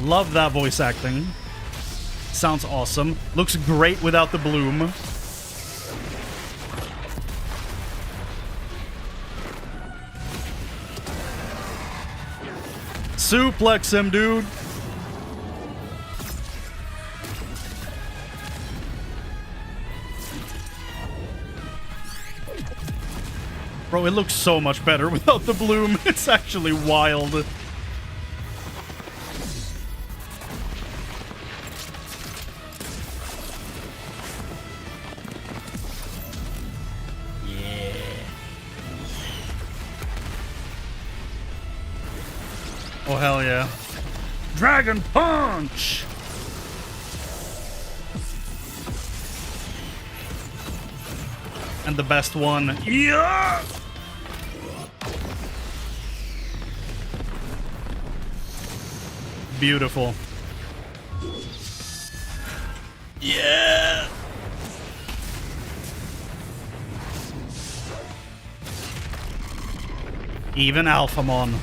Speaker 1: Love that voice acting. Sounds awesome. Looks great without the bloom. Suplex him, dude. Bro, it looks so much better without the bloom. It's actually wild. Oh, hell yeah. Dragon Punch! And the best one. Yeah! Beautiful. Yeah! Even Alphamon.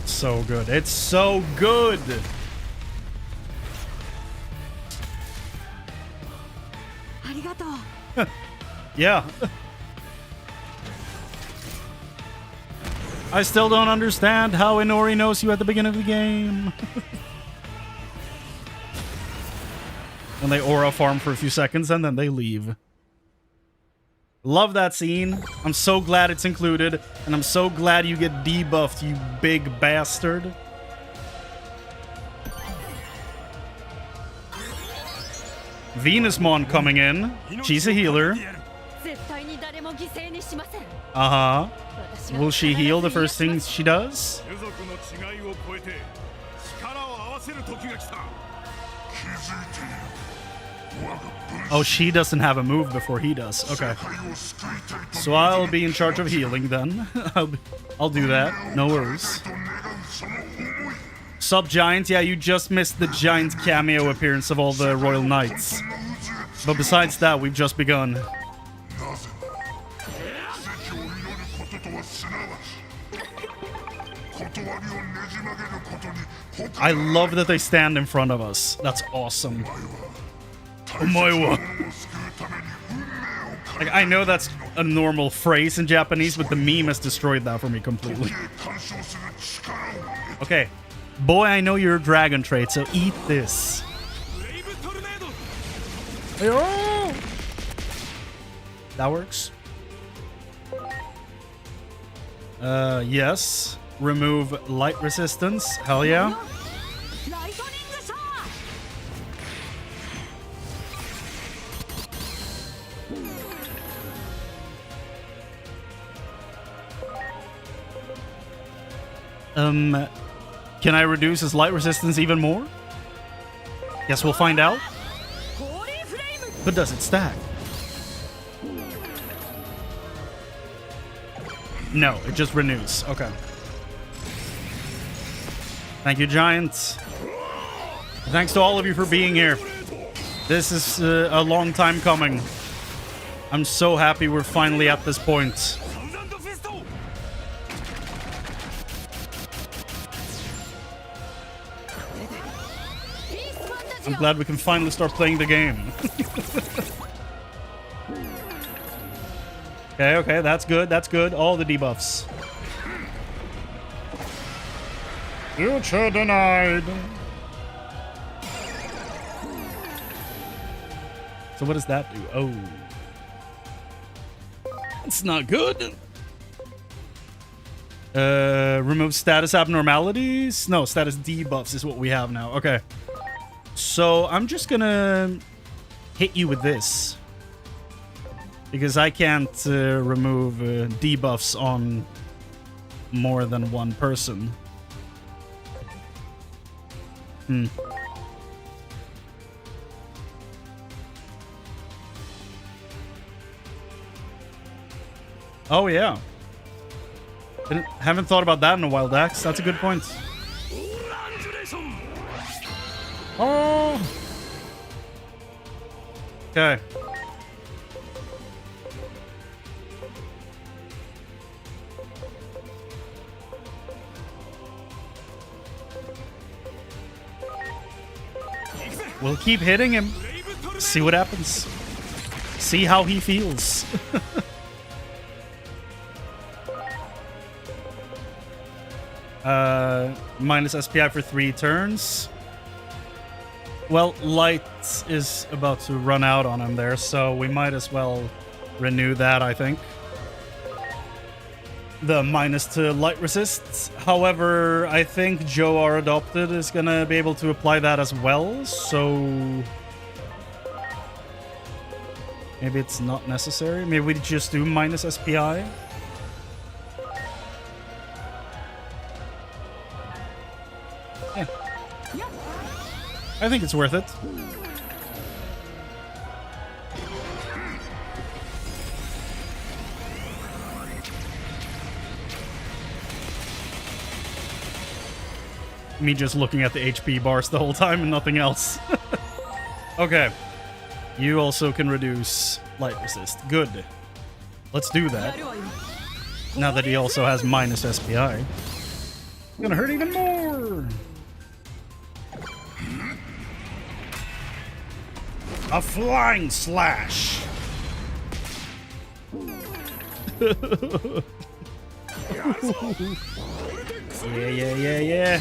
Speaker 1: So good. It's so good! Yeah. I still don't understand how Inori knows you at the beginning of the game. And they aura farm for a few seconds and then they leave. Love that scene. I'm so glad it's included. And I'm so glad you get debuffed, you big bastard. Venusmon coming in. She's a healer. Uh-huh. Will she heal the first thing she does? Oh, she doesn't have a move before he does. Okay. So I'll be in charge of healing then. I'll do that. No worries. Sup, Giant? Yeah, you just missed the Giant cameo appearance of all the Royal Knights. But besides that, we've just begun. I love that they stand in front of us. That's awesome. Like, I know that's a normal phrase in Japanese, but the meme has destroyed that for me completely. Okay. Boy, I know you're a dragon trait, so eat this. That works. Yes. Remove light resistance. Hell yeah. Can I reduce his light resistance even more? Guess we'll find out. But does it stack? No, it just renews. Okay. Thank you, Giants. Thanks to all of you for being here. This is a long time coming. I'm so happy we're finally at this point. I'm glad we can finally start playing the game. Okay, that's good, that's good. All the debuffs. Future denied. So what does that do? Oh. It's not good. Remove status abnormalities? No, status debuffs is what we have now. Okay. So I'm just gonna hit you with this. Because I can't remove debuffs on more than one person. Oh, yeah. Haven't thought about that in a while, Dax. That's a good point. Oh! Okay. We'll keep hitting him. See what happens. See how he feels. Minus SPI for 3 turns. Well, light is about to run out on him there, so we might as well renew that, I think. The minus to light resists. However, I think Joe, our adopted, is gonna be able to apply that as well, so maybe it's not necessary. Maybe we just do minus SPI. Yeah. I think it's worth it. Me just looking at the HP bars the whole time and nothing else. Okay. You also can reduce light resist. Good. Let's do that. Now that he also has minus SPI. Gonna hurt even more. A flying slash. Yeah.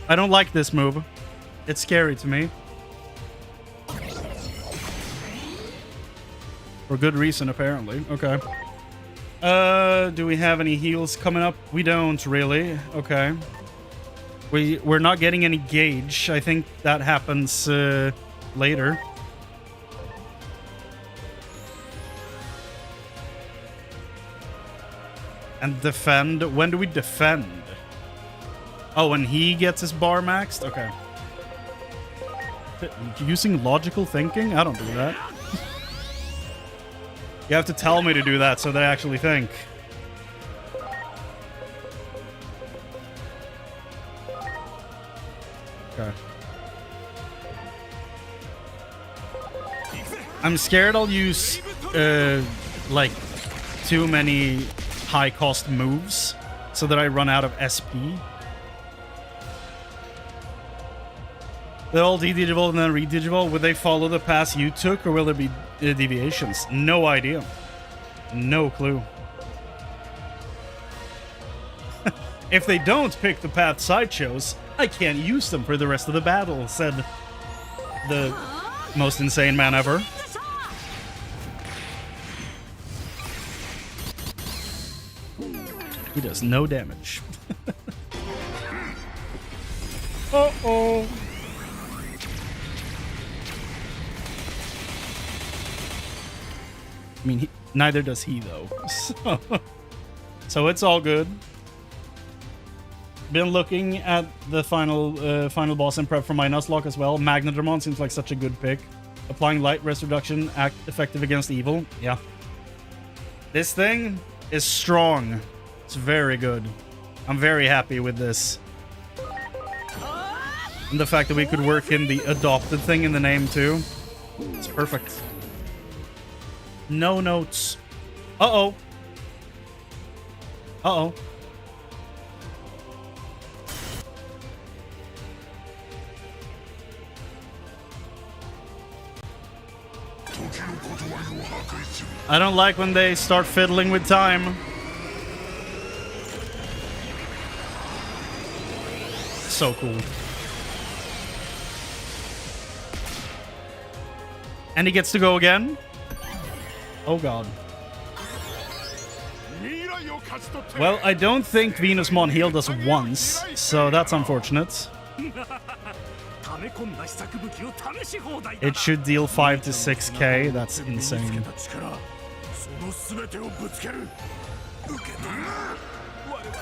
Speaker 1: I don't like this move. It's scary to me. For good reason, apparently. Okay. Do we have any heals coming up? We don't, really. Okay. We're not getting any gauge. I think that happens later. And defend. When do we defend? Oh, when he gets his bar maxed? Okay. Using logical thinking? I don't do that. You have to tell me to do that so that I actually think. Okay. I'm scared I'll use, like, too many high-cost moves so that I run out of SP. They'll all de-digivolve and then re-digivolve. Would they follow the path you took, or will there be deviations? No idea. No clue. If they don't pick the paths I chose, I can't use them for the rest of the battle, said the most insane man ever. He does no damage. Uh-oh. I mean, neither does he, though. So it's all good. Been looking at the final boss in prep for my Nuzlocke as well. Magnadramon seems like such a good pick. Applying light rest reduction, act effective against evil. Yeah. This thing is strong. It's very good. I'm very happy with this. And the fact that we could work in the adopted thing in the name, too. It's perfect. No notes. Uh-oh. Uh-oh. I don't like when they start fiddling with time. So cool. And he gets to go again? Oh god. Well, I don't think Venusmon healed us once, so that's unfortunate. It should deal 5 to 6k, that's insane.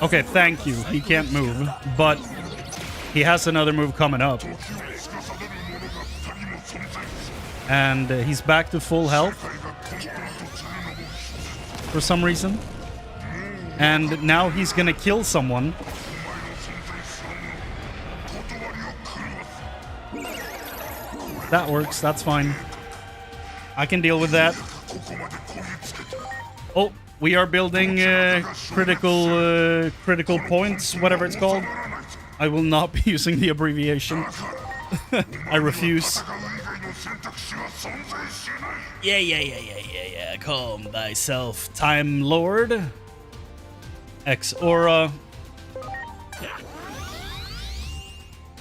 Speaker 1: Okay, thank you. He can't move, but he has another move coming up. And he's back to full health for some reason. And now he's gonna kill someone. That works, that's fine. I can deal with that. Oh, we are building critical points, whatever it's called. I will not be using the abbreviation. I refuse. Yeah. Calm thyself, Time Lord. X Aura.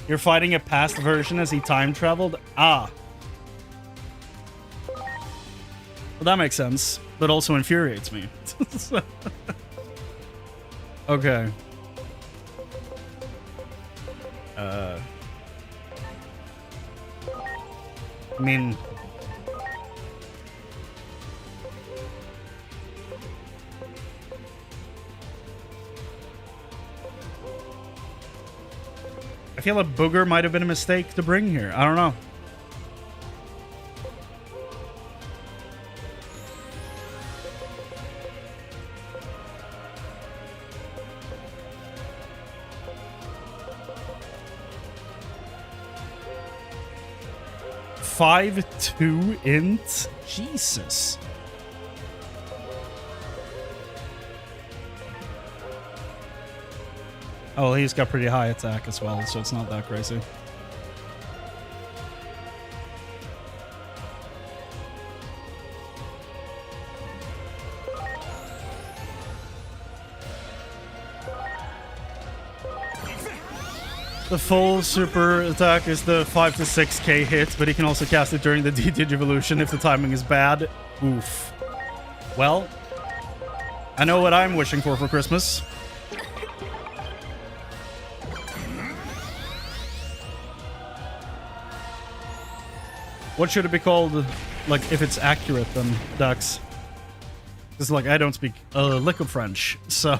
Speaker 1: You're fighting a past version as he time traveled? Ah. Well, that makes sense, but also infuriates me. I mean, I feel like Booger might have been a mistake to bring here. I don't know. Five 2 int? Jesus. Oh, he's got pretty high attack as well, so it's not that crazy. The full super attack is the 5 to 6k hit, but he can also cast it during the Digivolution if the timing is bad. Oof. Well, I know what I'm wishing for Christmas. What should it be called, like, if it's accurate, then, Dax? Because, like, I don't speak a lick of French, so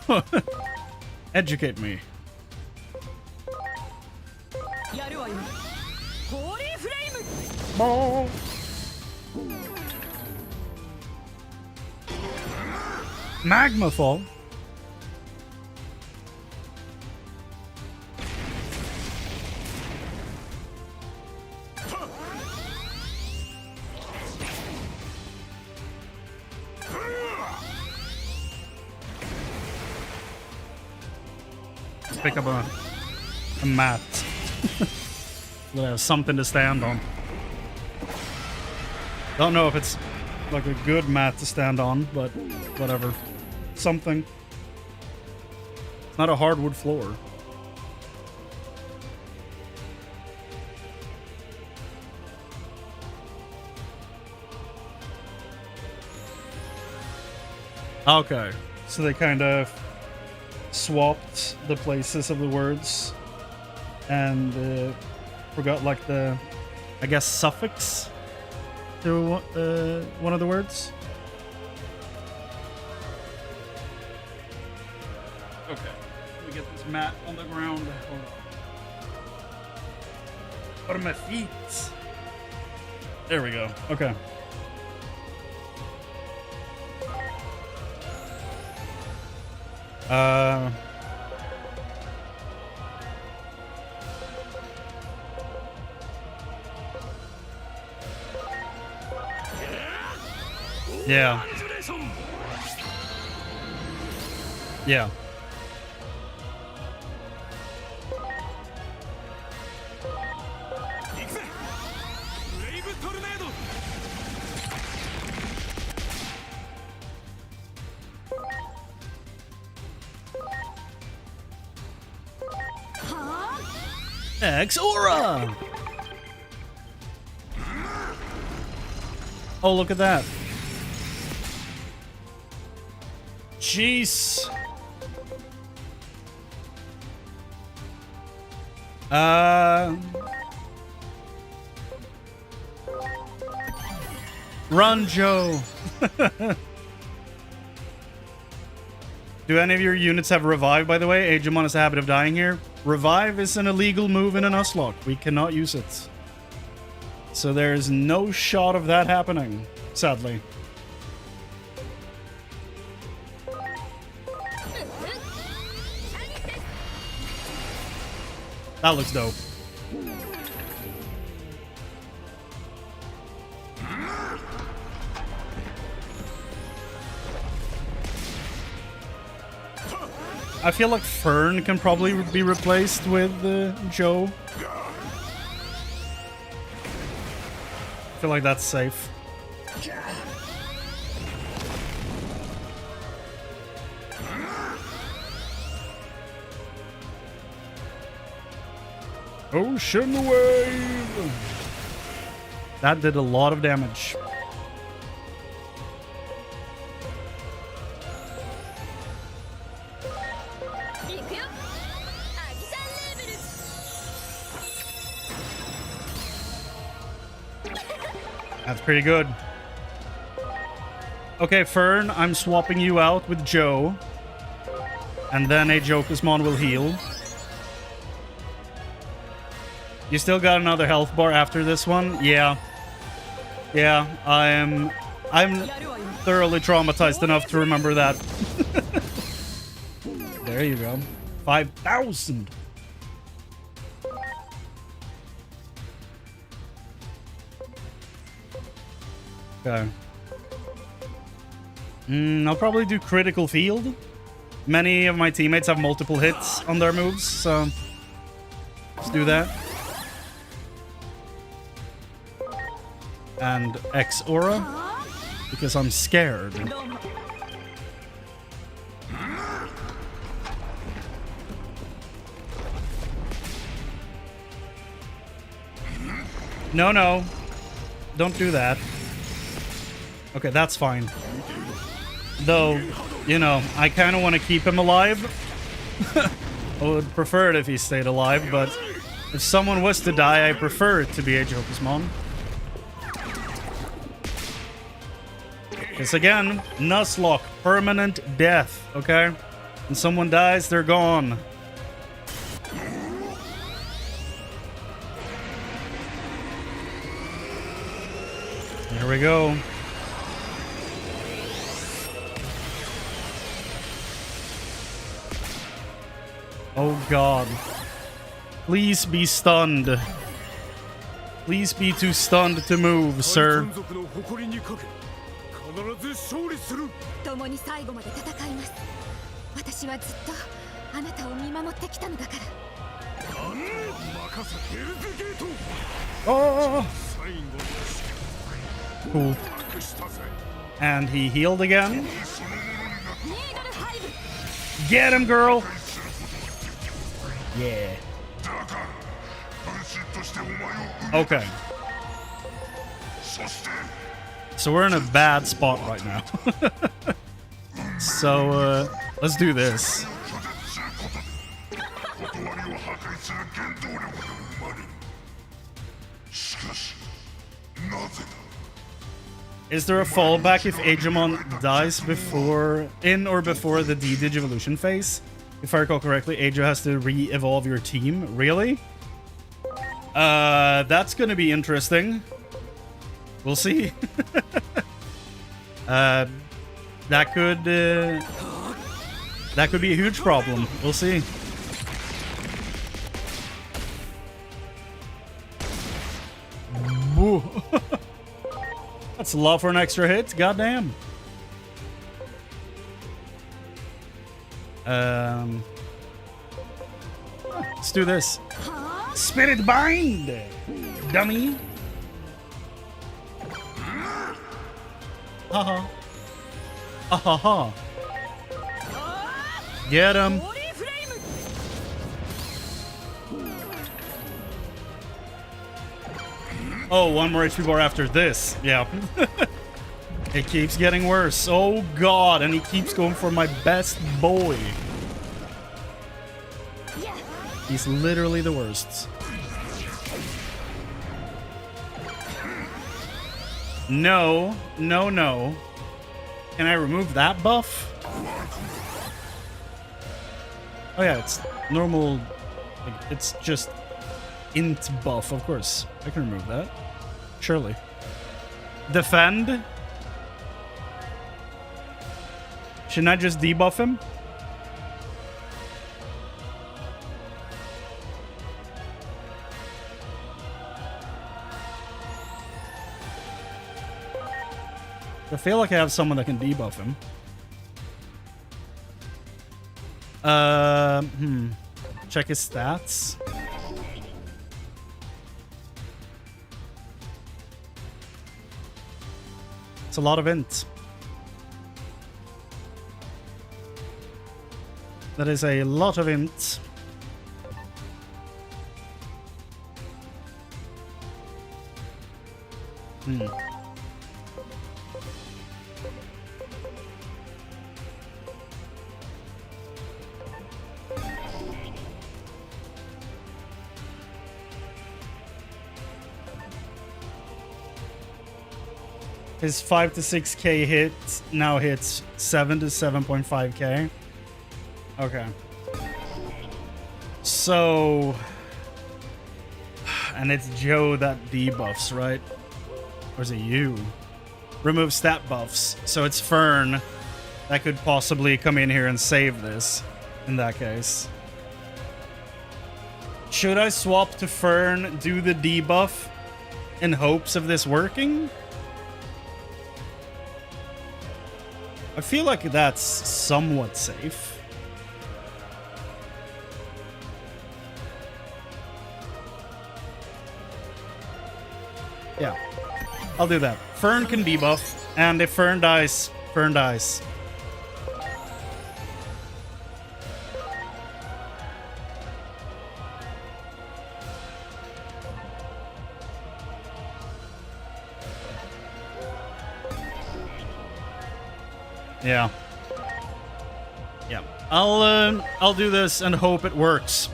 Speaker 1: educate me. Oh. Magma Fall. Let's pick up a mat. We'll have something to stand on. Don't know if it's like a good mat to stand on, but whatever. Something. It's not a hardwood floor. Okay, so they kind of swapped the places of the words and forgot like the, I guess, suffix to one of the words. Okay, let me get this mat on the ground. What are my feet? There we go. Okay. Yeah. Yeah. X-Aura! Oh, look at that. Jeez. Run, Joe. Do any of your units have Revive, by the way? Digimon has a habit of dying here. Revive is an illegal move in a Nuzlocke. We cannot use it. So there is no shot of that happening, sadly. That looks dope. I feel like Fern can probably be replaced with Joe. I feel like that's safe. Ocean Wave! That did a lot of damage. That's pretty good. Okay, Fern, I'm swapping you out with Joe. And then a Jokusmon will heal. You still got another health bar after this one? Yeah. Yeah, I'm thoroughly traumatized enough to remember that. There you go. 5,000. Okay. I'll probably do critical field. Many of my teammates have multiple hits on their moves, so let's do that. And X Aura, because I'm scared. No, no. Don't do that. Okay, that's fine. Though, you know, I kind of want to keep him alive. I would prefer it if he stayed alive, but if someone was to die, I prefer it to be a Jokusmon. Because again, Nuzlocke, permanent death, okay? When someone dies, they're gone. Here we go. Oh god. Please be stunned. Please be too stunned to move, sir. Oh! Cool. And he healed again. Get him, girl! Yeah. Okay. So we're in a bad spot right now. So, let's do this. Is there a fallback if Digimon dies in or before the D-Digivolution phase? If I recall correctly, Ajo has to re-evolve your team. Really? That's gonna be interesting. We'll see. That could be a huge problem. We'll see. Woo. That's a lot for an extra hit. Goddamn. Let's do this. Spirit Bind, dummy. Haha. Ahaha. Get him. Oh, one more HP bar after this. Yeah. It keeps getting worse. Oh god, and he keeps going for my best boy. He's literally the worst. No, no, no. Can I remove that buff? Oh yeah, it's normal. Like, it's just int buff, of course. I can remove that. Surely. Defend? Shouldn't I just debuff him? I feel like I have someone that can debuff him. Check his stats. It's a lot of int. That is a lot of int. His 5 to 6k hit now hits 7 to 7.5k. Okay. So, and it's Joe that debuffs, right? Or is it you? Remove stat buffs. So it's Fern that could possibly come in here and save this in that case. Should I swap to Fern, do the debuff in hopes of this working? I feel like that's somewhat safe. Yeah, I'll do that. Fern can debuff, and if Fern dies, Fern dies. Yeah. Yeah. I'll do this and hope it works.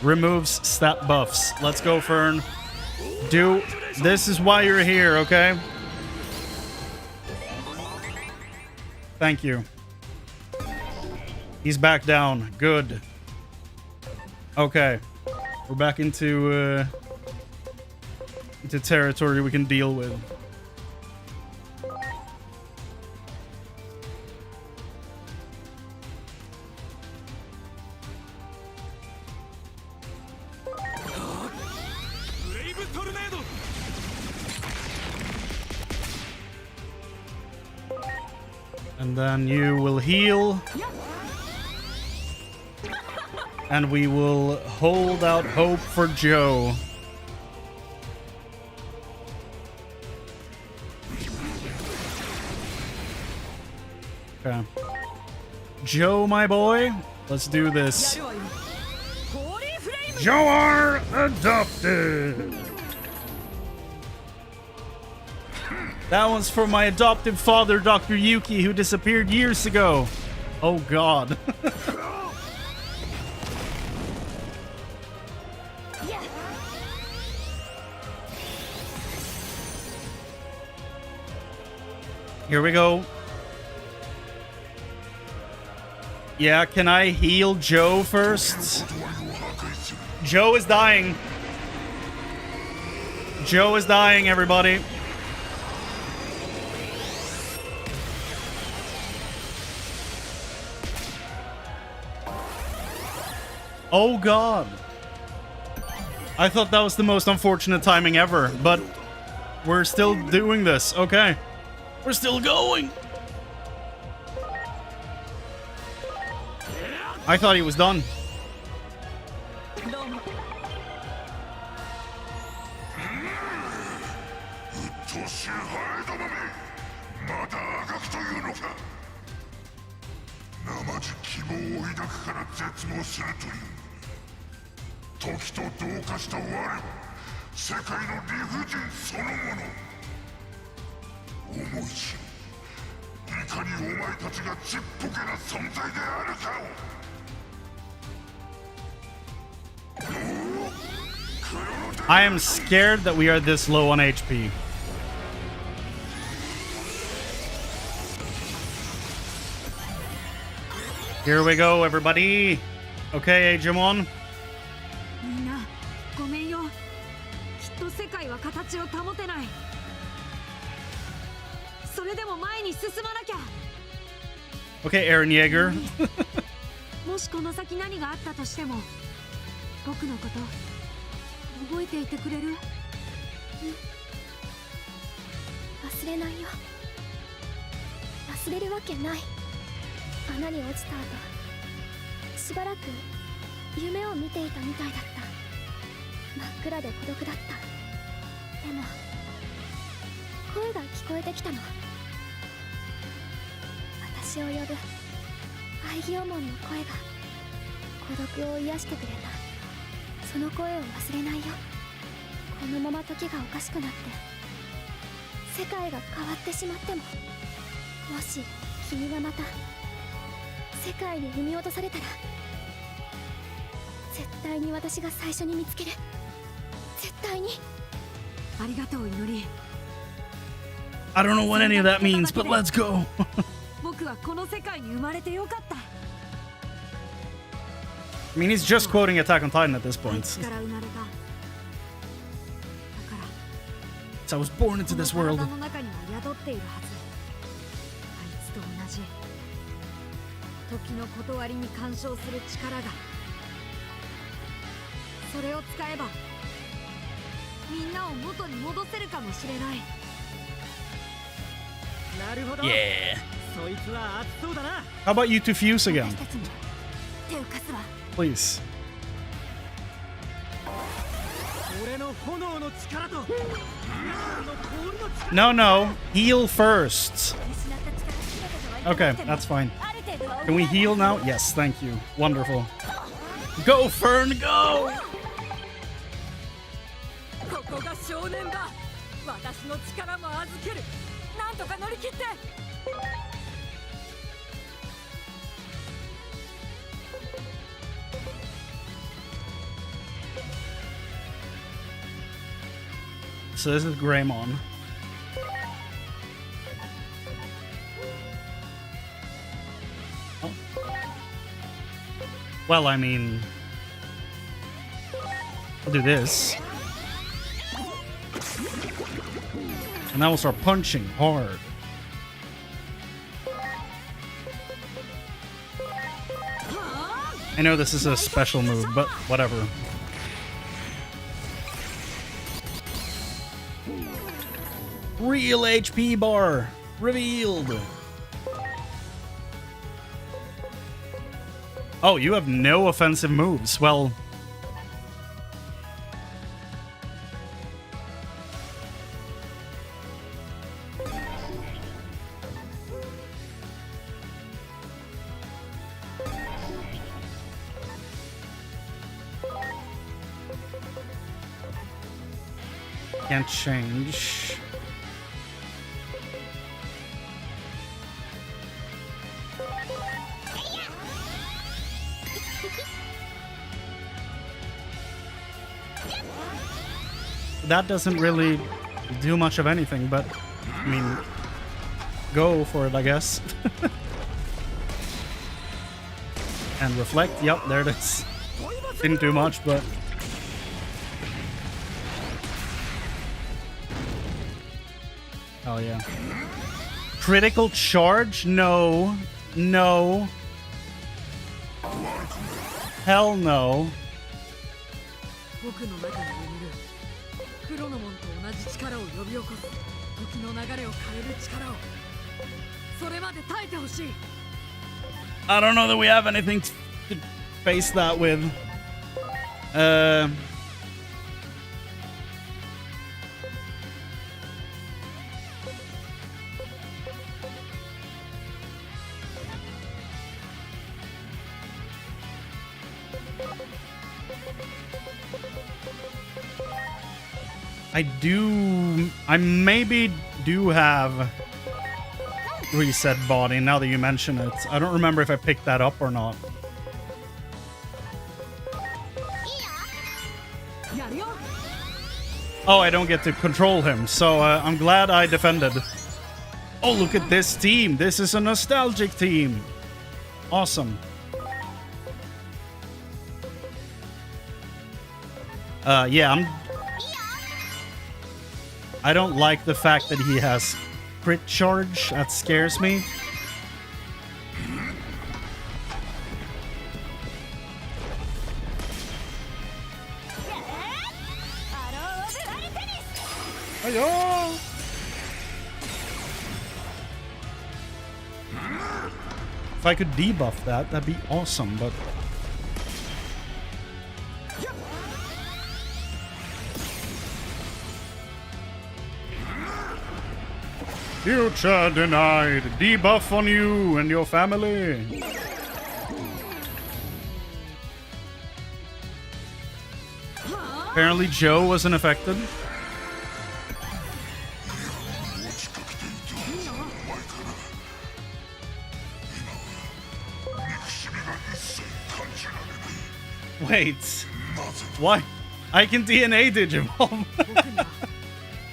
Speaker 1: Removes stat buffs. Let's go, Fern. This is why you're here, okay? Thank you. He's back down. Good. Okay. We're back into territory we can deal with. And then you will heal. And we will hold out hope for Joe. Okay. Joe, my boy, let's do this. Joe are adopted. That one's for my adoptive father, Dr. Yuki, who disappeared years ago. Oh, God. Here we go. Yeah, can I heal Joe first? Joe is dying. Joe is dying, everybody. Oh, God. I thought that was the most unfortunate timing ever, but we're still doing this. Okay. We're still going. I thought he was done. I am scared that we are this low on HP. Here we go, everybody. Okay, Digimon. Okay, Aaron Yeager.
Speaker 2: もしこの先何があったとしても僕のこと覚えていてくれる？うん、忘れないよ。忘れるわけない。穴に落ちた後しばらく夢を見ていたみたいだった。真っ暗で孤独だった。でも声が聞こえてきたの。私を呼ぶアイギオモンの声が孤独を癒してくれた。その声を忘れないよ。このまま時がおかしくなって世界が変わってしまっても、もし君がまた世界に踏み落とされたら絶対に私が最初に見つける。絶対に。
Speaker 1: I don't know what any of that means, but let's go. I mean, he's just quoting Attack on Titan at this point. So I was born into this world. Yeah. How about you two fuse again? Please. No. Heal first. Okay, that's fine. Can we heal now? Yes, thank you. Wonderful. Go, Fern, go! So this is Greymon. Oh. Well, I mean, I'll do this. And now we'll start punching hard. I know this is a special move, but whatever. Real HP bar revealed. Oh, you have no offensive moves. Well, can't change. That doesn't really do much of anything, but I mean, go for it, I guess. And reflect. Yep, there it is. Didn't do much, but oh yeah. Critical charge? No. No. Hell no. I don't know that we have anything to face that with. I maybe do have reset body now that you mention it. I don't remember if I picked that up or not. Oh, I don't get to control him, so I'm glad I defended. Oh, look at this team. This is a nostalgic team. Awesome. Yeah, I don't like the fact that he has crit charge. That scares me. Hi-yo! If I could debuff that, that'd be awesome, but future denied. Debuff on you and your family. Apparently Joe wasn't affected. Wait. Why? I can DNA Digimon.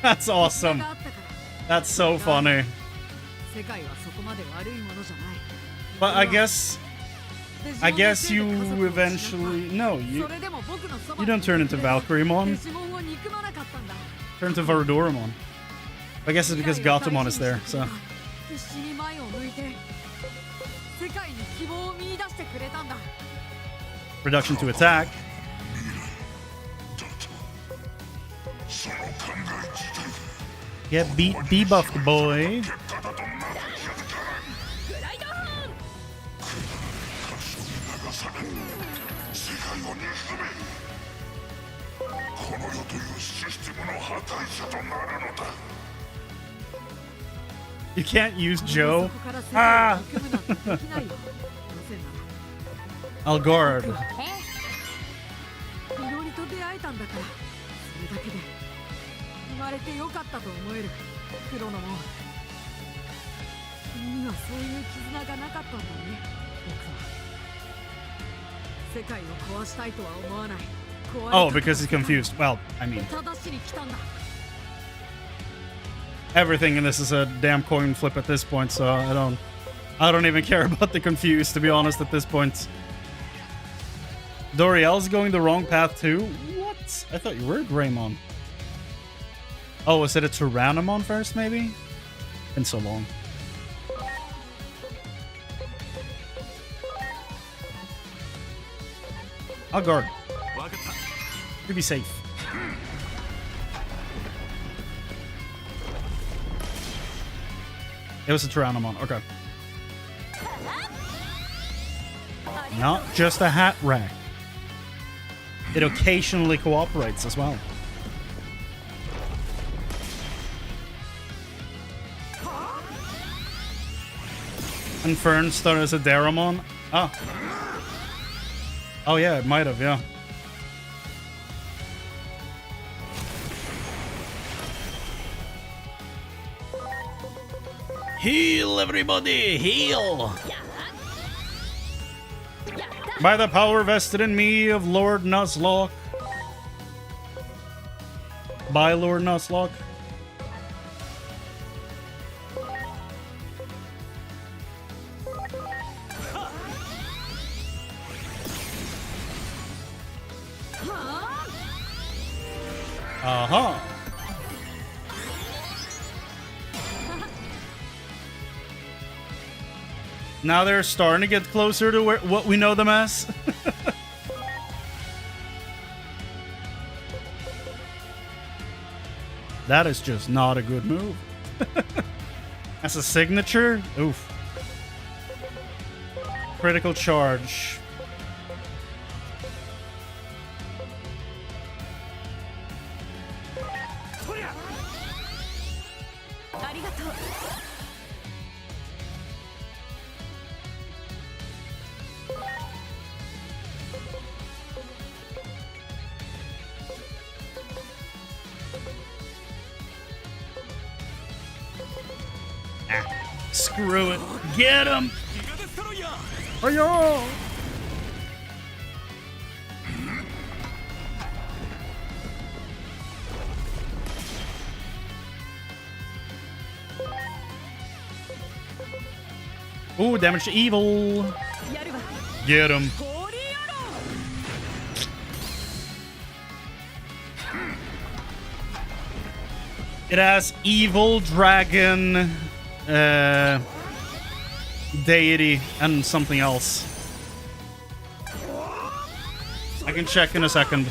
Speaker 1: That's awesome. That's so funny. But I guess you eventually you don't turn into Valkyriemon. Turn to Varudoramon. I guess it's because Gatomon is there, so. Reduction to attack. Get debuffed, boy. You can't use Joe. Ah! I'll guard. Oh, because he's confused. Well, I mean, everything in this is a damn coin flip at this point, so I don't even care about the confused, to be honest, at this point. Doriel's going the wrong path too? What? I thought you were Greymon. Oh, was it a Tyrannomon first, maybe? Been so long. I'll guard. To be safe. It was a Tyrannomon. Okay. Not just a hat rack. It occasionally cooperates as well. And Fern started as a Daramon. Ah. Oh yeah, it might have, yeah. Heal, everybody! Heal! By the power vested in me of Lord Nuzlocke. By Lord Nuzlocke. Uh-huh. Now they're starting to get closer to what we know them as. That is just not a good move. As a signature? Oof. Critical charge. Screw it. Get him! Hi-yo! Ooh, damage to evil. Get him. It has evil dragon, deity, and something else. I can check in a second.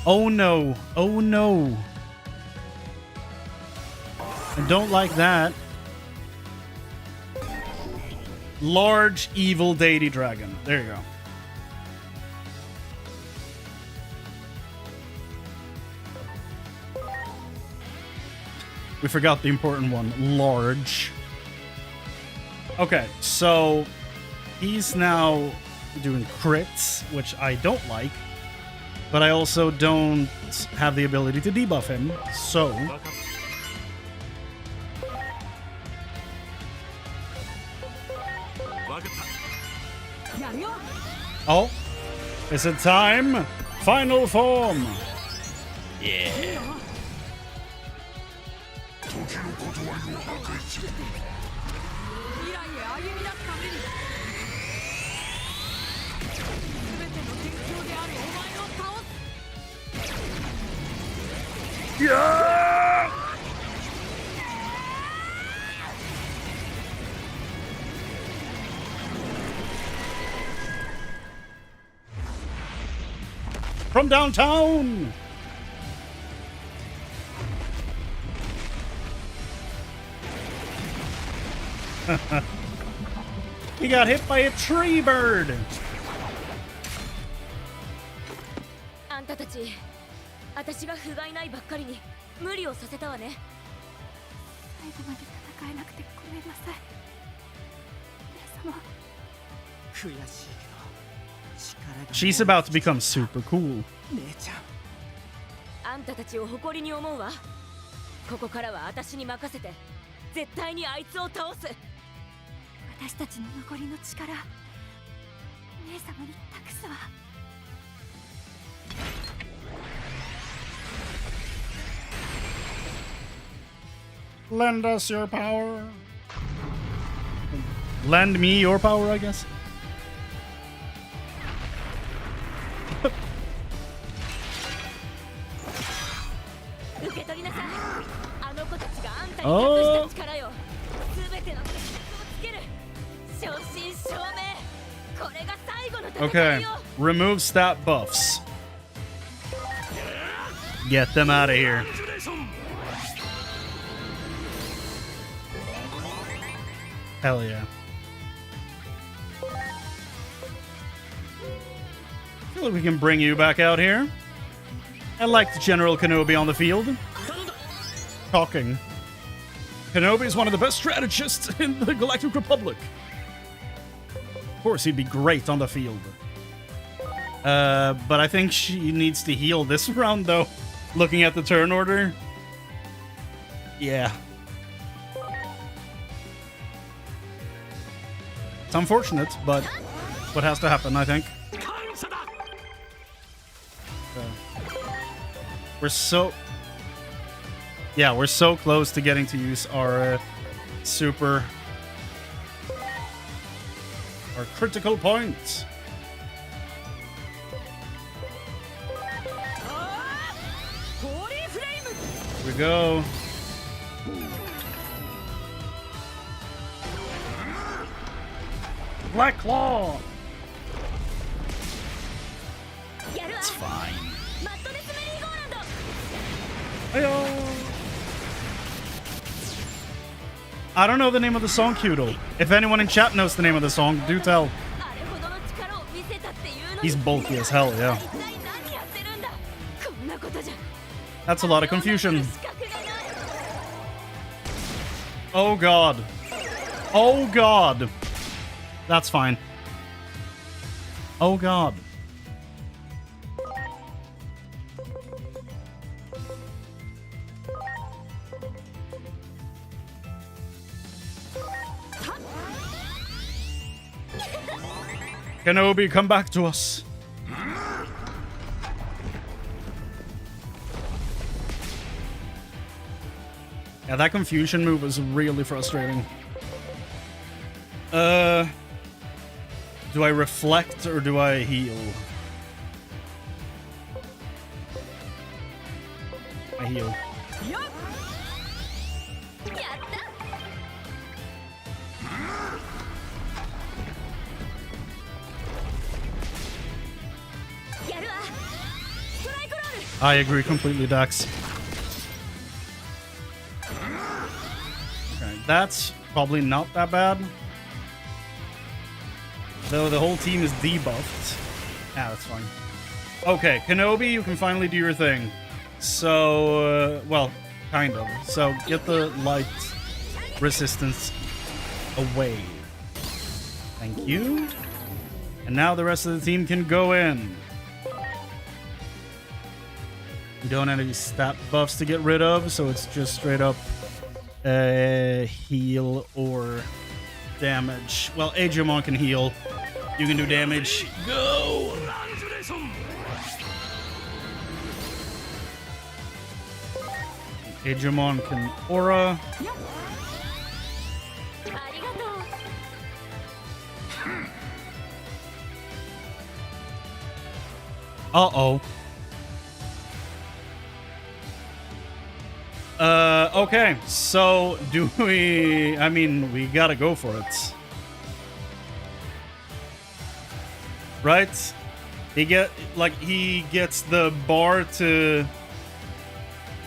Speaker 1: Oh no. Oh no. I don't like that. Large evil deity dragon. There you go. We forgot the important one. Large. Okay, so he's now doing crits, which I don't like. But I also don't have the ability to debuff him, so... Oh. Is it time? Final form. Yeah. Yeah! From downtown! He got hit by a tree bird!
Speaker 3: あんたたち、私が不甲斐ないばっかりに無理をさせたわね。
Speaker 2: 最後まで戦えなくてごめんなさい。姉様。
Speaker 4: 悔しいけど力が
Speaker 1: She's about to become super cool.
Speaker 4: 姉ちゃん。
Speaker 3: あんたたちを誇りに思うわ。ここからは私に任せて、絶対にあいつを倒す。
Speaker 2: 私たちの残りの力、姉様に託すわ。
Speaker 1: Lend us your power. Lend me your power, I guess.
Speaker 3: 受け取りなさい。あの子たちがあんたに託した力よ。すべての決着をつける。正真正銘。これが最後の戦い
Speaker 1: Okay,
Speaker 3: よ。
Speaker 1: remove stat buffs. Get them out of here. Hell yeah. I feel like we can bring you back out here. I liked General Kenobi on the field. Talking. Kenobi is one of the best strategists in the Galactic Republic. Of course, he'd be great on the field. But I think she needs to heal this round, though. Looking at the turn order. Yeah. It's unfortunate, but what has to happen, I think. We're so... Yeah, we're so close to getting to use our super... Our critical points. Here we go. Black Claw! It's fine. Hey-oh. I don't know the name of the song, Kudel. If anyone in chat knows the name of the song, do tell. He's bulky as hell, yeah. That's a lot of confusion. Oh god. Oh god. That's fine. Oh god. Kenobi, come back to us. Yeah, that confusion move is really frustrating. Do I reflect or do I heal? I heal. I agree completely, Dax. Okay, that's probably not that bad. Though the whole team is debuffed. Yeah, that's fine. Okay, Kenobi, you can finally do your thing. So, well, kind of. So, get the light resistance away. Thank you. And now the rest of the team can go in. We don't have any stat buffs to get rid of, so it's just straight up heal or damage. Well, Digimon can heal. You can do damage. Go! Digimon can aura.
Speaker 3: ありがとう。
Speaker 1: Uh-oh. Okay, so do we... I mean, we gotta go for it. Right? He gets the bar to...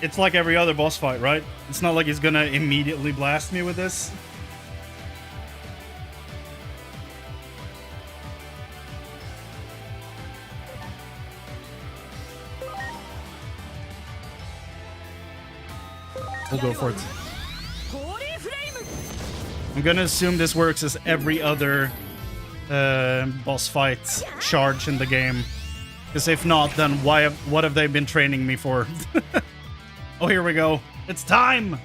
Speaker 1: It's like every other boss fight, right? It's not like he's gonna immediately blast me with this. We'll go for it. I'm gonna assume this works as every other boss fight charge in the game. Because if not, then what have they been training me for? Oh, here we go. It's time!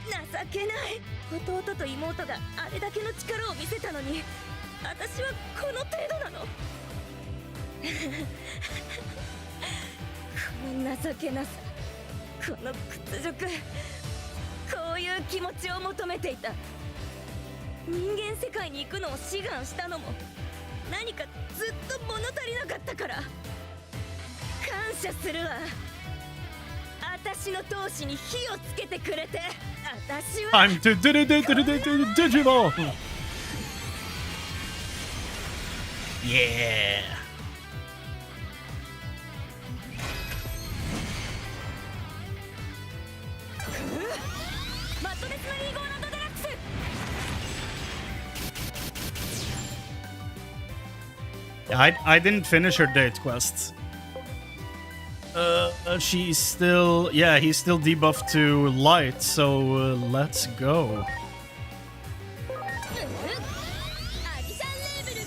Speaker 3: 情けない。弟と妹があれだけの力を見せたのに、私はこの程度なの。この情けなさ、この屈辱、こういう気持ちを求めていた。人間世界に行くのを志願したのも、何かずっと物足りなかったから。感謝するわ。私の闘志に火をつけてくれて。私は
Speaker 1: Time to Digimon! Yeah!
Speaker 3: マットネスマリーゴーランドデラックス。
Speaker 1: I didn't finish her date quest. She's still... Yeah, he's still debuffed to light, so let's go.
Speaker 3: アジシャンレーベル。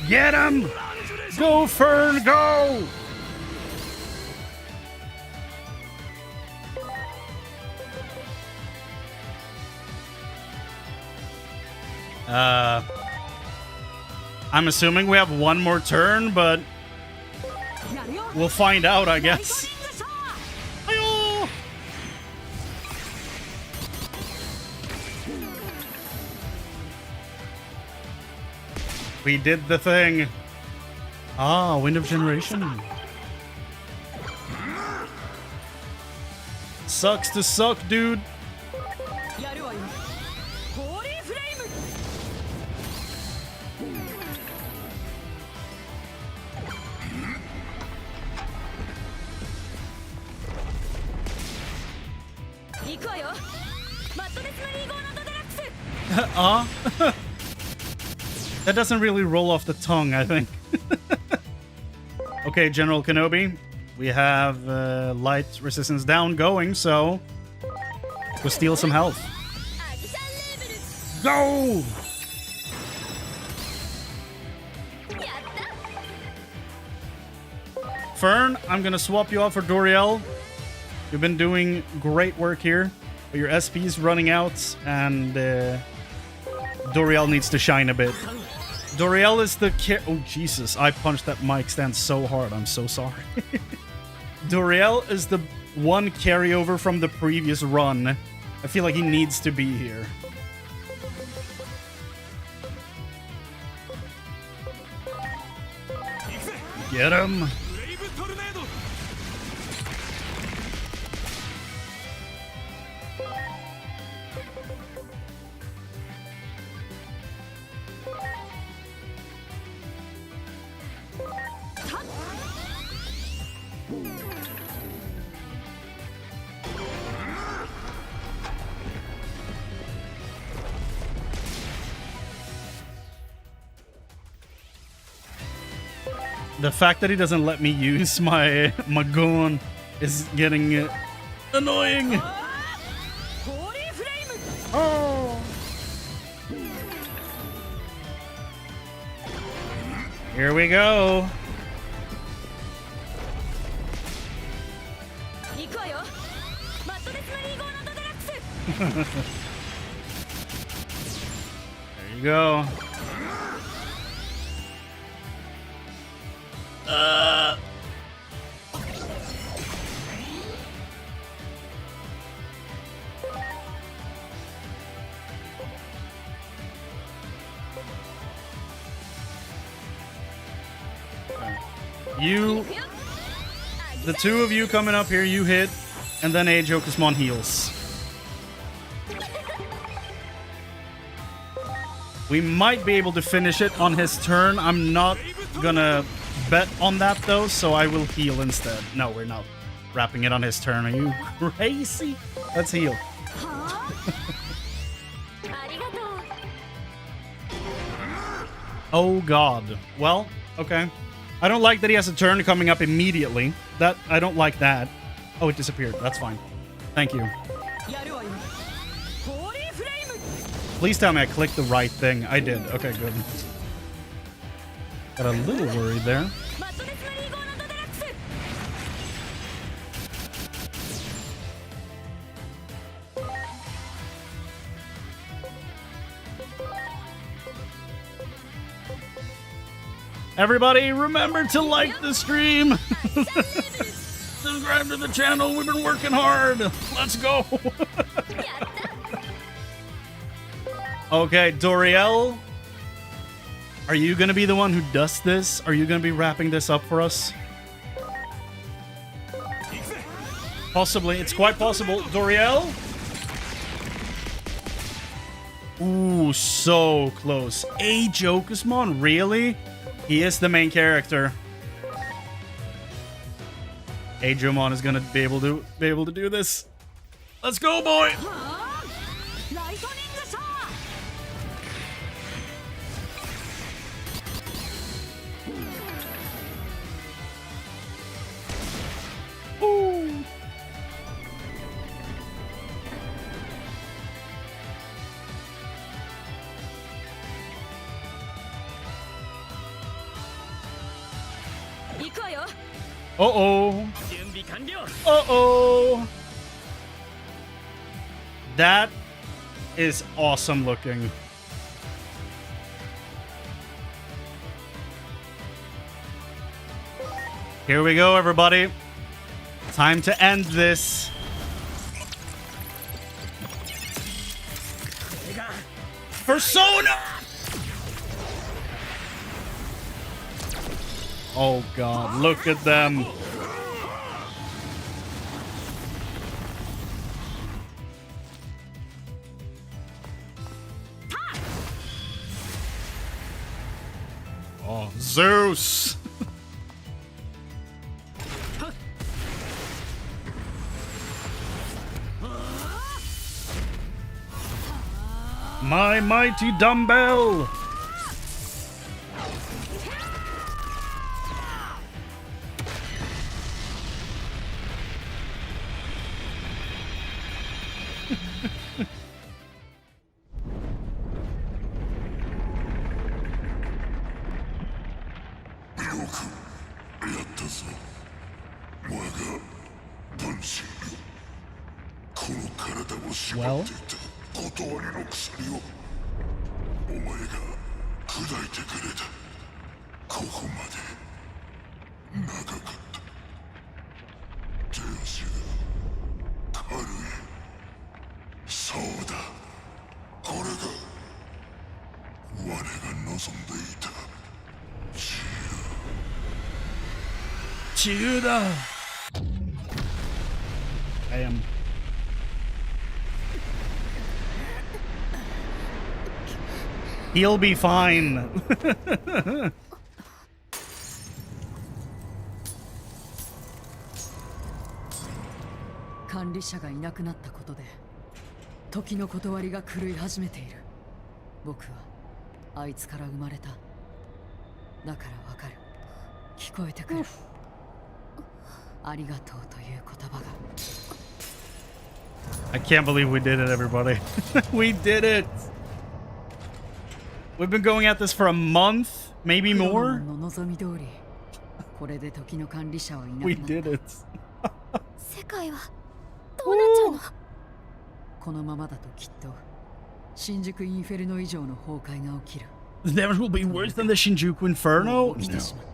Speaker 1: Get him! Go, Fern, go! I'm assuming we have one more turn, but we'll find out, I guess. Ayo! We did the thing. Ah, Wind of Generation. Sucks to suck, dude.
Speaker 3: やるわよ。ホーリーフレイム。 行くわよ。マットネスマリーゴーランドデラックス。
Speaker 1: That doesn't really roll off the tongue, I think. Okay, General Kenobi. We have light resistance down going, so we'll steal some health.
Speaker 3: アジシャンレーベル。
Speaker 1: Go!
Speaker 3: やった。
Speaker 1: Fern, I'm gonna swap you out for Doriel. You've been doing great work here, but your SP's running out, and Doriel needs to shine a bit. Doriel is the oh Jesus, I punched that mic stand so hard, I'm so sorry. Doriel is the one carryover from the previous run. I feel like he needs to be here. Get him! The fact that he doesn't let me use my gun is getting annoying. Oh. Here we go. you go. You, the two of you coming up here, you hit, and then Jokusmon heals. We might be able to finish it on his turn. I'm not gonna bet on that though, so I will heal instead. No, we're not wrapping it on his turn. Are you crazy? Let's heal. Oh god. Well, okay. I don't like that he has a turn coming up immediately. I don't like that. Oh, it disappeared. That's fine. Thank you. Please tell me I clicked the right thing. I did. Okay, good. Got a little worried there. Everybody, remember to like the stream. Subscribe to the channel. We've been working hard. Let's go. Okay, Doriel. Are you going to be the one who does this? Are you going to be wrapping this up for us? Possibly. It's quite possible. Doriel? Ooh, so close. Jokusmon? Really? He is the main character. Jomon is gonna be able to do this. Let's go, boy! Ooh. Uh-oh. Uh-oh. That is awesome looking. Here we go, everybody. Time to end this. Persona! Oh god, look at them. Oh, Zeus. My mighty dumbbell. Well, I am. He'll be fine.
Speaker 5: 管理者がいなくなったことで時の断りが狂い始めている。僕はあいつから生まれた。だからわかる。聞こえてくる。ありがとうという言葉が。
Speaker 1: I can't believe we did it, everybody. We did it. We've been going at this for a month, maybe more. We did it.
Speaker 2: 世界はどうなっちゃうの？
Speaker 5: このままだときっと新宿インフェルノ以上の崩壊が起きる。
Speaker 1: The damage will be worse than the Shinjuku Inferno?
Speaker 5: 起きてしまっ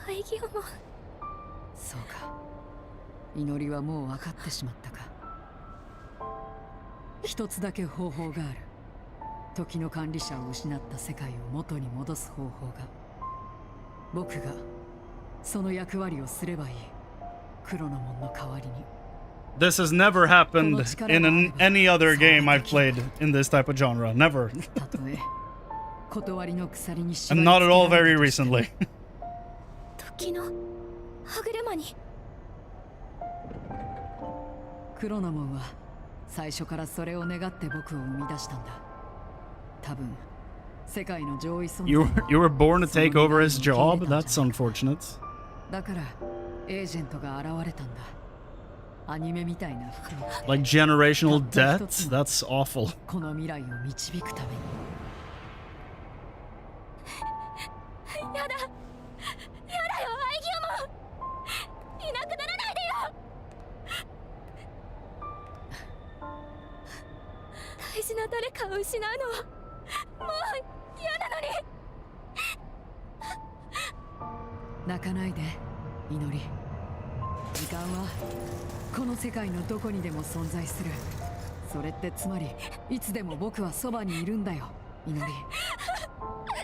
Speaker 5: た。
Speaker 2: アイギオモン。
Speaker 5: そうか。祈りはもう分かってしまったか。一つだけ方法がある。時の管理者を失った世界を元に戻す方法が。僕がその役割をすればいい。黒の門の代わりに。
Speaker 1: This has never happened in any other game I've played in this type of genre. Never.
Speaker 5: たとえ断りの鎖に
Speaker 1: And not at all very recently.
Speaker 2: 時の歯車に。
Speaker 5: 黒の門は最初からそれを願って僕を生み出したんだ。多分世界の上位存在。
Speaker 1: You were born to take over his job? That's unfortunate.
Speaker 5: だからエージェントが現れたんだ。アニメみたいな服を着て
Speaker 1: Like generational debt? That's awful.
Speaker 5: この未来を導くために。
Speaker 2: やだよアイギオモン。いなくならないでよ。大事な誰かを失うのはもう嫌なのに。
Speaker 5: 泣かないで祈り。時間はこの世界のどこにでも存在する。それってつまりいつでも僕はそばにいるんだよ祈り。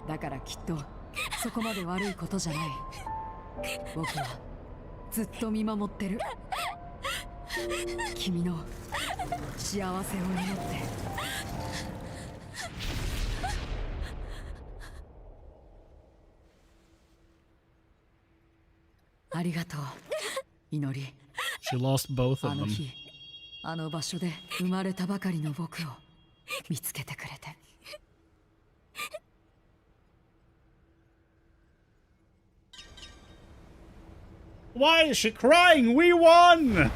Speaker 5: だからきっとそこまで悪いことじゃない。僕はずっと見守ってる。君の幸せを祈って。ありがとう祈り。
Speaker 1: She lost both
Speaker 5: あ
Speaker 1: of
Speaker 5: の
Speaker 1: them.
Speaker 5: 日あの場所で生まれたばかりの僕を見つけてくれて。
Speaker 1: Why is she crying? We won!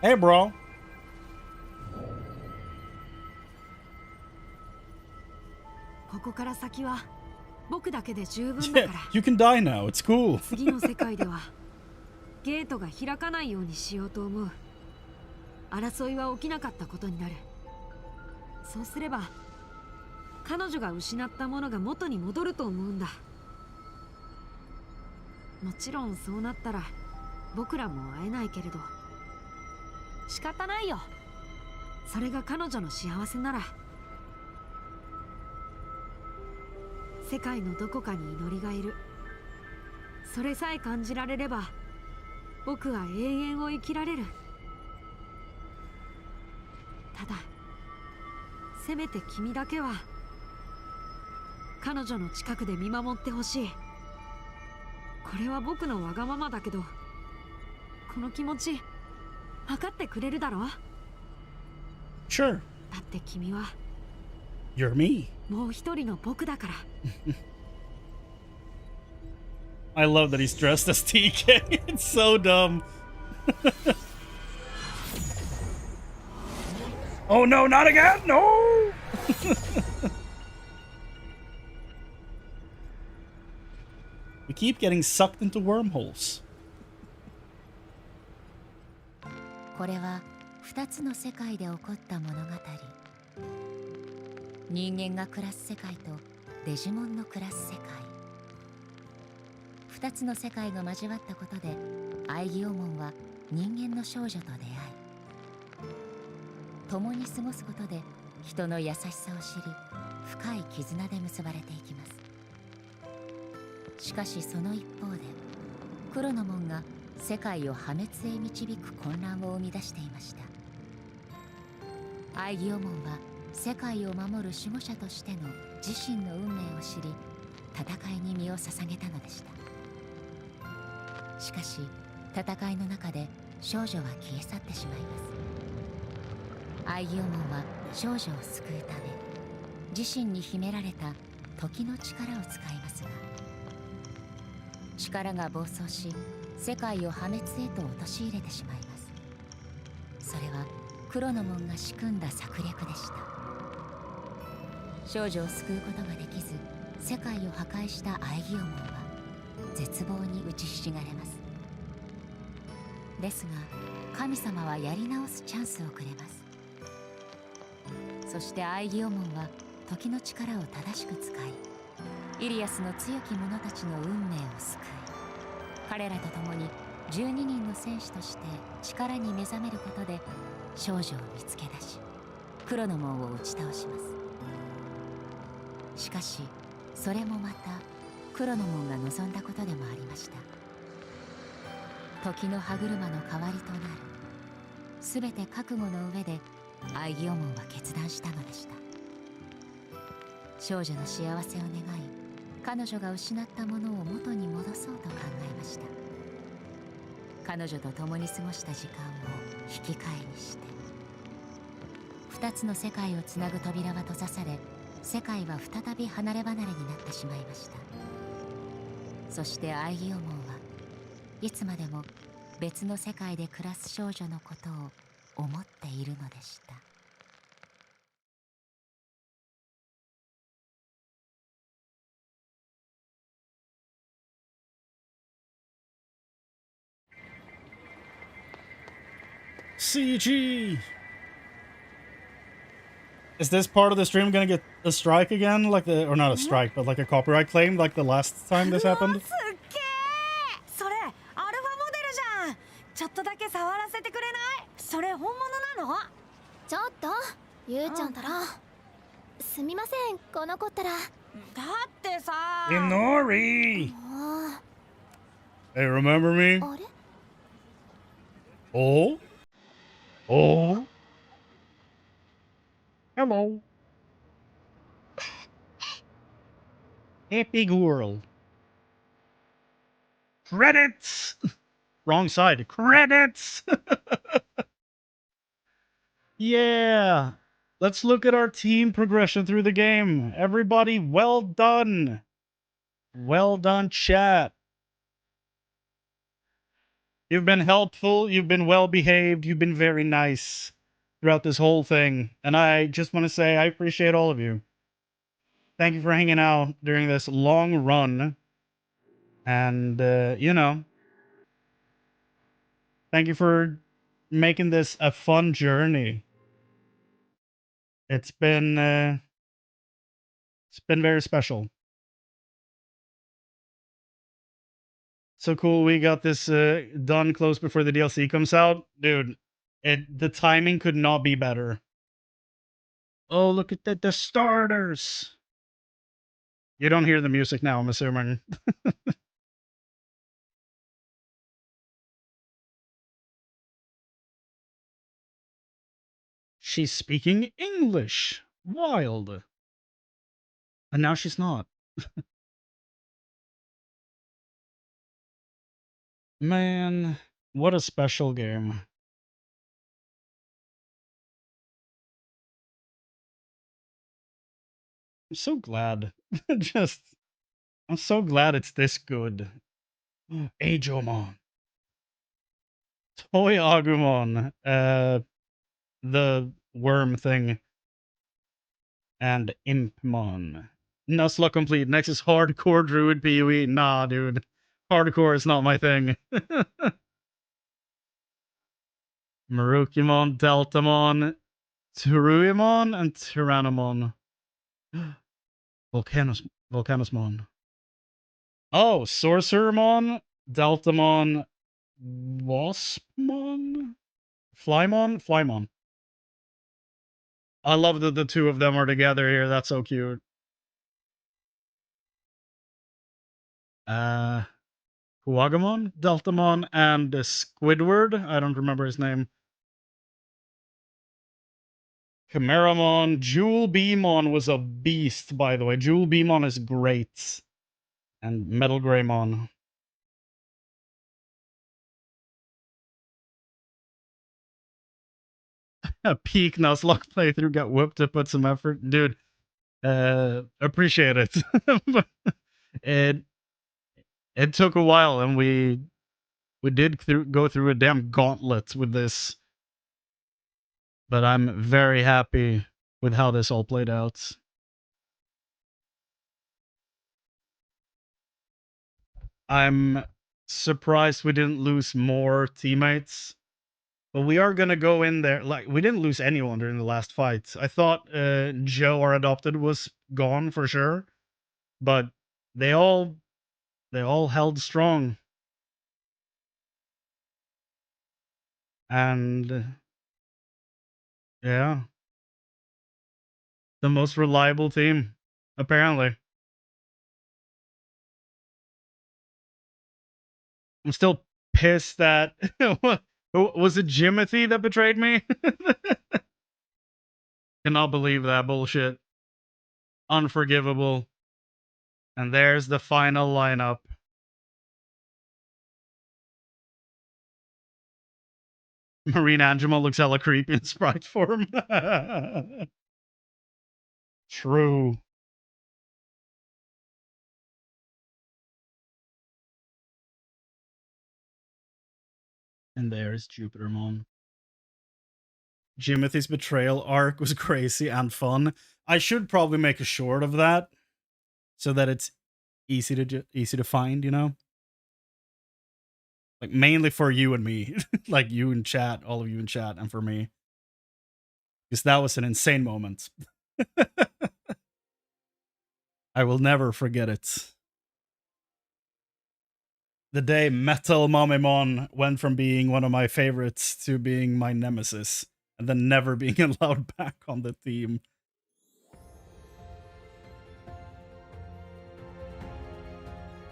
Speaker 1: Hey, bro.
Speaker 6: ここから先は僕だけで十分だ
Speaker 1: Yeah,
Speaker 6: から。
Speaker 1: you can die now. It's cool.
Speaker 6: 次の世界ではゲートが開かないようにしようと思う。争いは起きなかったことになる。そうすれば彼女が失ったものが元に戻ると思うんだ。もちろんそうなったら僕らも会えないけれど仕方ないよ。それが彼女の幸せなら。世界のどこかに祈りがいる。それさえ感じられれば僕は永遠を生きられる。ただせめて君だけは彼女の近くで見守ってほしい。これは僕のわがままだけどこの気持ち分かってくれるだろう。
Speaker 1: Sure.
Speaker 6: だって君は
Speaker 1: You're me.
Speaker 6: もう一人の僕だから。
Speaker 1: I love that he's dressed as TK. It's so dumb. Oh no, not again! No! We keep getting sucked into wormholes.
Speaker 7: これは2つの世界で起こった物語。人間が暮らす世界とデジモンの暮らす世界。2つの世界が交わったことでアイギオモンは人間の少女と出会い、共に過ごすことで人の優しさを知り、深い絆で結ばれていきます。しかしその一方で黒の門が世界を破滅へ導く混乱を生み出していました。アイギオモンは世界を守る守護者としての自身の運命を知り、戦いに身を捧げたのでした。しかし戦いの中で少女は消え去ってしまいます。アイギオモンは少女を救うため自身に秘められた時の力を使いますが、力が暴走し世界を破滅へと陥れてしまいます。それは黒の門が仕組んだ策略でした。少女を救うことができず世界を破壊したアイギオモンは絶望に打ちひしがれます。ですが神様はやり直すチャンスをくれます。そしてアイギオモンは時の力を正しく使い、イリアスの強き者たちの運命を救い、彼らと共に12人の戦士として力に目覚めることで少女を見つけ出し、黒の門を打ち倒します。しかしそれもまた黒の門が望んだことでもありました。時の歯車の代わりとなる、すべて覚悟の上でアイギオモンは決断したのでした。少女の幸せを願い、彼女が失ったものを元に戻そうと考えました。彼女と共に過ごした時間を引き換えにして、2つの世界をつなぐ扉は閉ざされ、世界は再び離れ離れになってしまいました。そしてアイギオモンはいつまでも別の世界で暮らす少女のことを思っているのでした。
Speaker 1: CG! Is this part of the stream gonna get a strike again? Like the, or not a strike, but like a copyright claim like the last time this happened?
Speaker 6: すっげー、それアルファモデルじゃん。ちょっとだけ触らせてくれない？それ本物なの？
Speaker 2: ちょっとゆうちゃんたら、すみません、この子ったら。
Speaker 6: だってさ。
Speaker 1: Inori!
Speaker 2: もう
Speaker 1: Hey, remember me?
Speaker 2: あれ
Speaker 1: Oh? Oh? Hello. Happy girl. Credits! Wrong side. Credits! Yeah! Let's look at our team progression through the game. Everybody, well done! Well done, chat. You've been helpful, you've been well behaved, you've been very nice throughout this whole thing. And I just want to say I appreciate all of you. Thank you for hanging out during this long run. And, you know, thank you for making this a fun journey. It's been very special. So cool, we got this done close before the DLC comes out. Dude, the timing could not be better. Oh, look at the starters. You don't hear the music now, I'm assuming. She's speaking English. Wild. And now she's not. Man, what a special game. I'm so glad. I'm so glad it's this good. Agumon. Toy Agumon. The worm thing. And Impmon. Nuzlocke complete. Next is Hardcore Druid PoE. Nah, dude. Hardcore is not my thing. Marukimon, Deltamon, Turuimon, and Tyrannomon. Volcanosmon. Oh, Sorcerermon, Deltamon, Waspmon? Flymon? I love that the two of them are together here. That's so cute. Huagamon, Deltamon, and Squidward. I don't remember his name. Chimeramon, Jewel Beamon was a beast, by the way. Jewel Beamon is great. And Metal Greymon. A peak Nuzlocke playthrough, got whooped to put some effort. Dude, appreciate it. it took a while, and we did go through a damn gauntlet with this. But I'm very happy with how this all played out. I'm surprised we didn't lose more teammates. But we are gonna go in there. Like, we didn't lose anyone during the last fight. I thought Joe, our adopted, was gone for sure. But they all held strong. And yeah. The most reliable team, apparently. I'm still pissed that was it Jimothy that betrayed me? Cannot believe that bullshit. Unforgivable. And there's the final lineup. Marine Angela looks hella creepy in sprite form. True. And there's Jupitermon. Jimothy's betrayal arc was crazy and fun. I should probably make a short of that, so that it's easy to find, you know? Like, mainly for you and me. Like, you in chat, all of you in chat, and for me. Because that was an insane moment. I will never forget it. The day Metal Mamemon went from being one of my favorites to being my nemesis, and then never being allowed back on the team.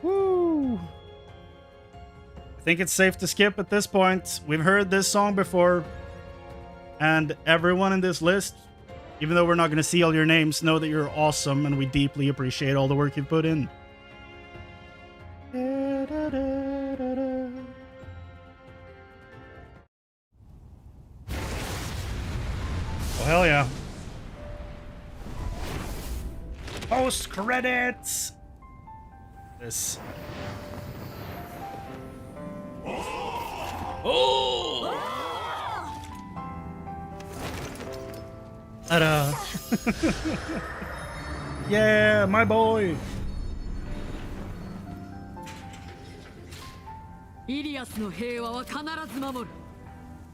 Speaker 1: Woo! I think it's safe to skip at this point. We've heard this song before, and everyone in this list, even though we're not going to see all your names, know that you're awesome, and we deeply appreciate all the work you've put in. Oh, hell yeah. Post credits. This. Oh! Ta-da. Yeah, my boy.
Speaker 5: イリアスの平和は必ず守る。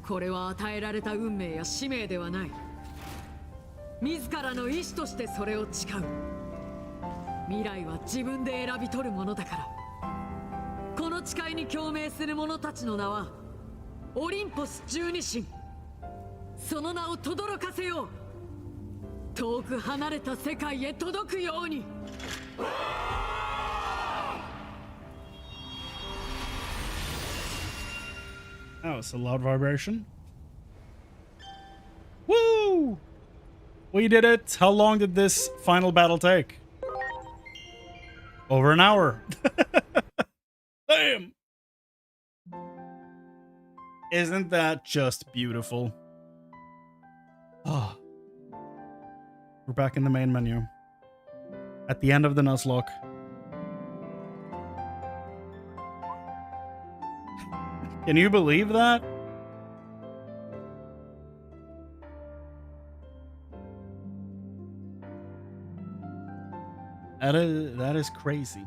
Speaker 5: これは与えられた運命や使命ではない。自らの意志としてそれを誓う。未来は自分で選び取るものだから。この誓いに共鳴する者たちの名はオリンポス十二神。その名を轟かせよう。遠く離れた世界へ届くように。
Speaker 1: Oh, it's a loud vibration. Woo! We did it! How long did this final battle take? Over an hour. Damn! Isn't that just beautiful? Oh. We're back in the main menu. At the end of the Nuzlocke. Can you believe that? That is crazy.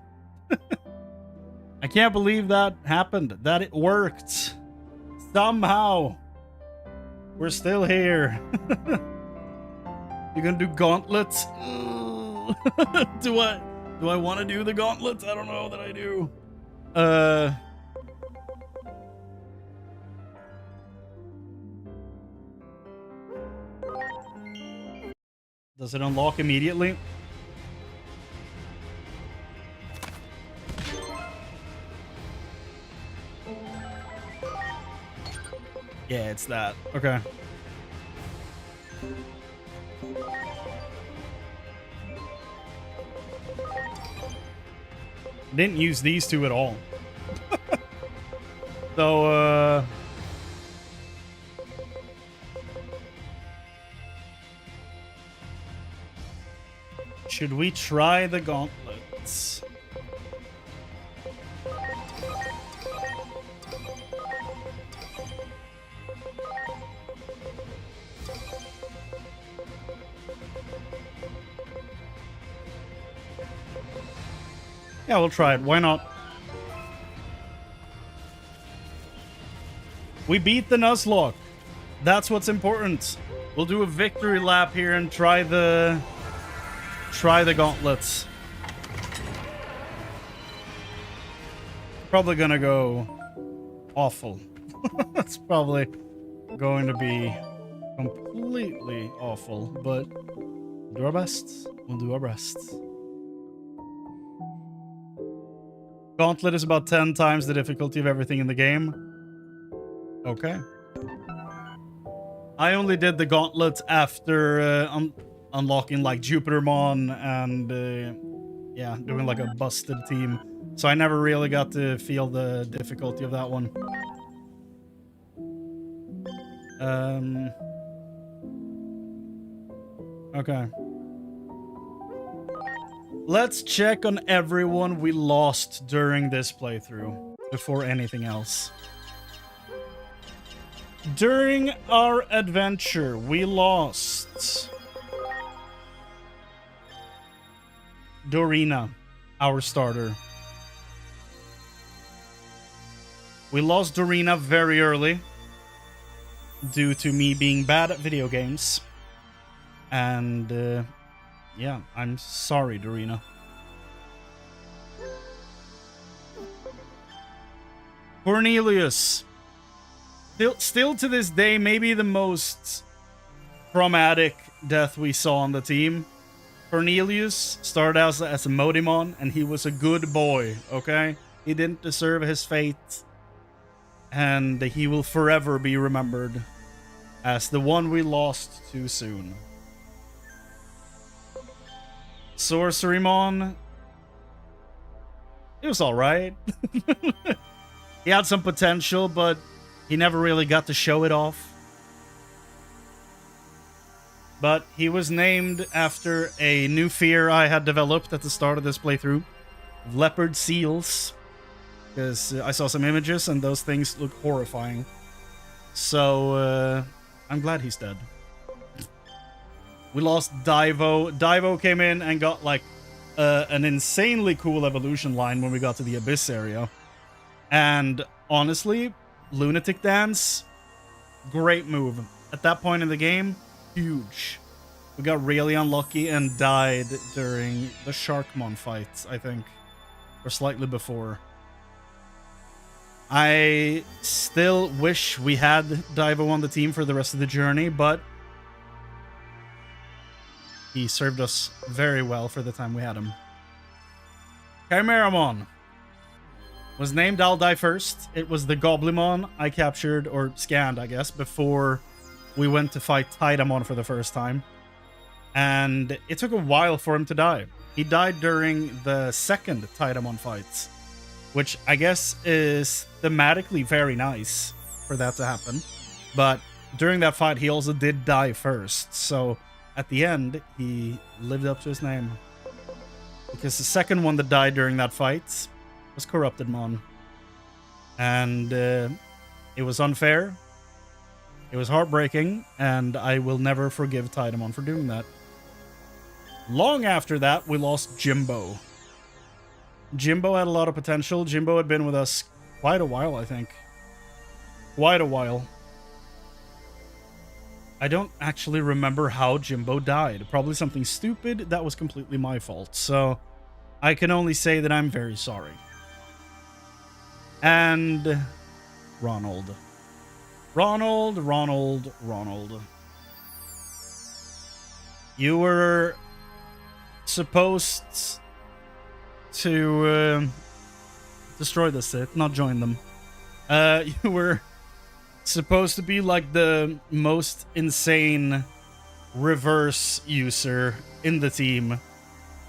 Speaker 1: I can't believe that happened. That it worked. Somehow. We're still here. You're gonna do gauntlets? Do I want to do the gauntlets? I don't know that I do. Does it unlock immediately? Yeah, it's that. Okay. Didn't use these two at all. So, should we try the gauntlets? Yeah, we'll try it. Why not? We beat the Nuzlocke. That's what's important. We'll do a victory lap here and try the gauntlets. Probably gonna go awful. It's probably going to be completely awful, but we'll do our best. We'll do our best. Gauntlet is about 10 times the difficulty of everything in the game. Okay. I only did the gauntlet after unlocking like Jupitermon and yeah, doing like a busted team. So I never really got to feel the difficulty of that one. Okay. Let's check on everyone we lost during this playthrough before anything else. During our adventure, we lost Dorina, our starter. We lost Dorina very early due to me being bad at video games. And yeah, I'm sorry, Dorina. Cornelius. Still to this day, maybe the most traumatic death we saw on the team. Cornelius started out as a Modimon, and he was a good boy, okay? He didn't deserve his fate. And he will forever be remembered as the one we lost too soon. Sorcerymon. It was alright. He had some potential, but he never really got to show it off. But he was named after a new fear I had developed at the start of this playthrough. Leopard seals. Because I saw some images and those things look horrifying. So, I'm glad he's dead. We lost Divo. Divo came in and got like an insanely cool evolution line when we got to the Abyss area. And honestly, Lunatic Dance, great move. At that point in the game, huge. We got really unlucky and died during the Sharkmon fight, I think. Or slightly before. I still wish we had Divo on the team for the rest of the journey, but he served us very well for the time we had him. Chimeramon was named I'll Die First. It was the Goblimon I captured, or scanned, I guess, before we went to fight Tidamon for the first time. And it took a while for him to die. He died during the second Tidamon fight, which I guess is thematically very nice for that to happen. But during that fight, he also did die first. So at the end, he lived up to his name. Because the second one that died during that fight was Corruptedmon. And it was unfair. It was heartbreaking. And I will never forgive Tidamon for doing that. Long after that, we lost Jimbo. Jimbo had a lot of potential. Jimbo had been with us quite a while, I think. Quite a while. I don't actually remember how Jimbo died. Probably something stupid. That was completely my fault. So I can only say that I'm very sorry. And Ronald. Ronald. You were supposed to destroy the Sith, not join them. You were supposed to be like the most insane reverse user in the team,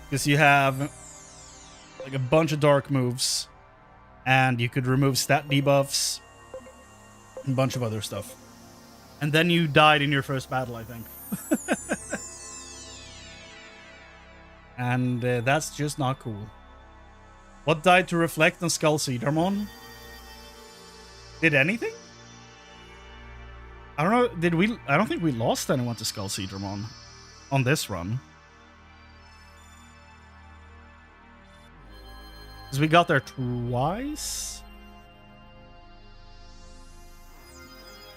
Speaker 1: because you have like a bunch of dark moves and you could remove stat debuffs and a bunch of other stuff. And then you died in your first battle, I think. And that's just not cool. What died to reflect on Skull Cedarmon? Did anything? I don't know. Did we? I don't think we lost anyone to Skull Cedarmon on this run. Because we got there twice.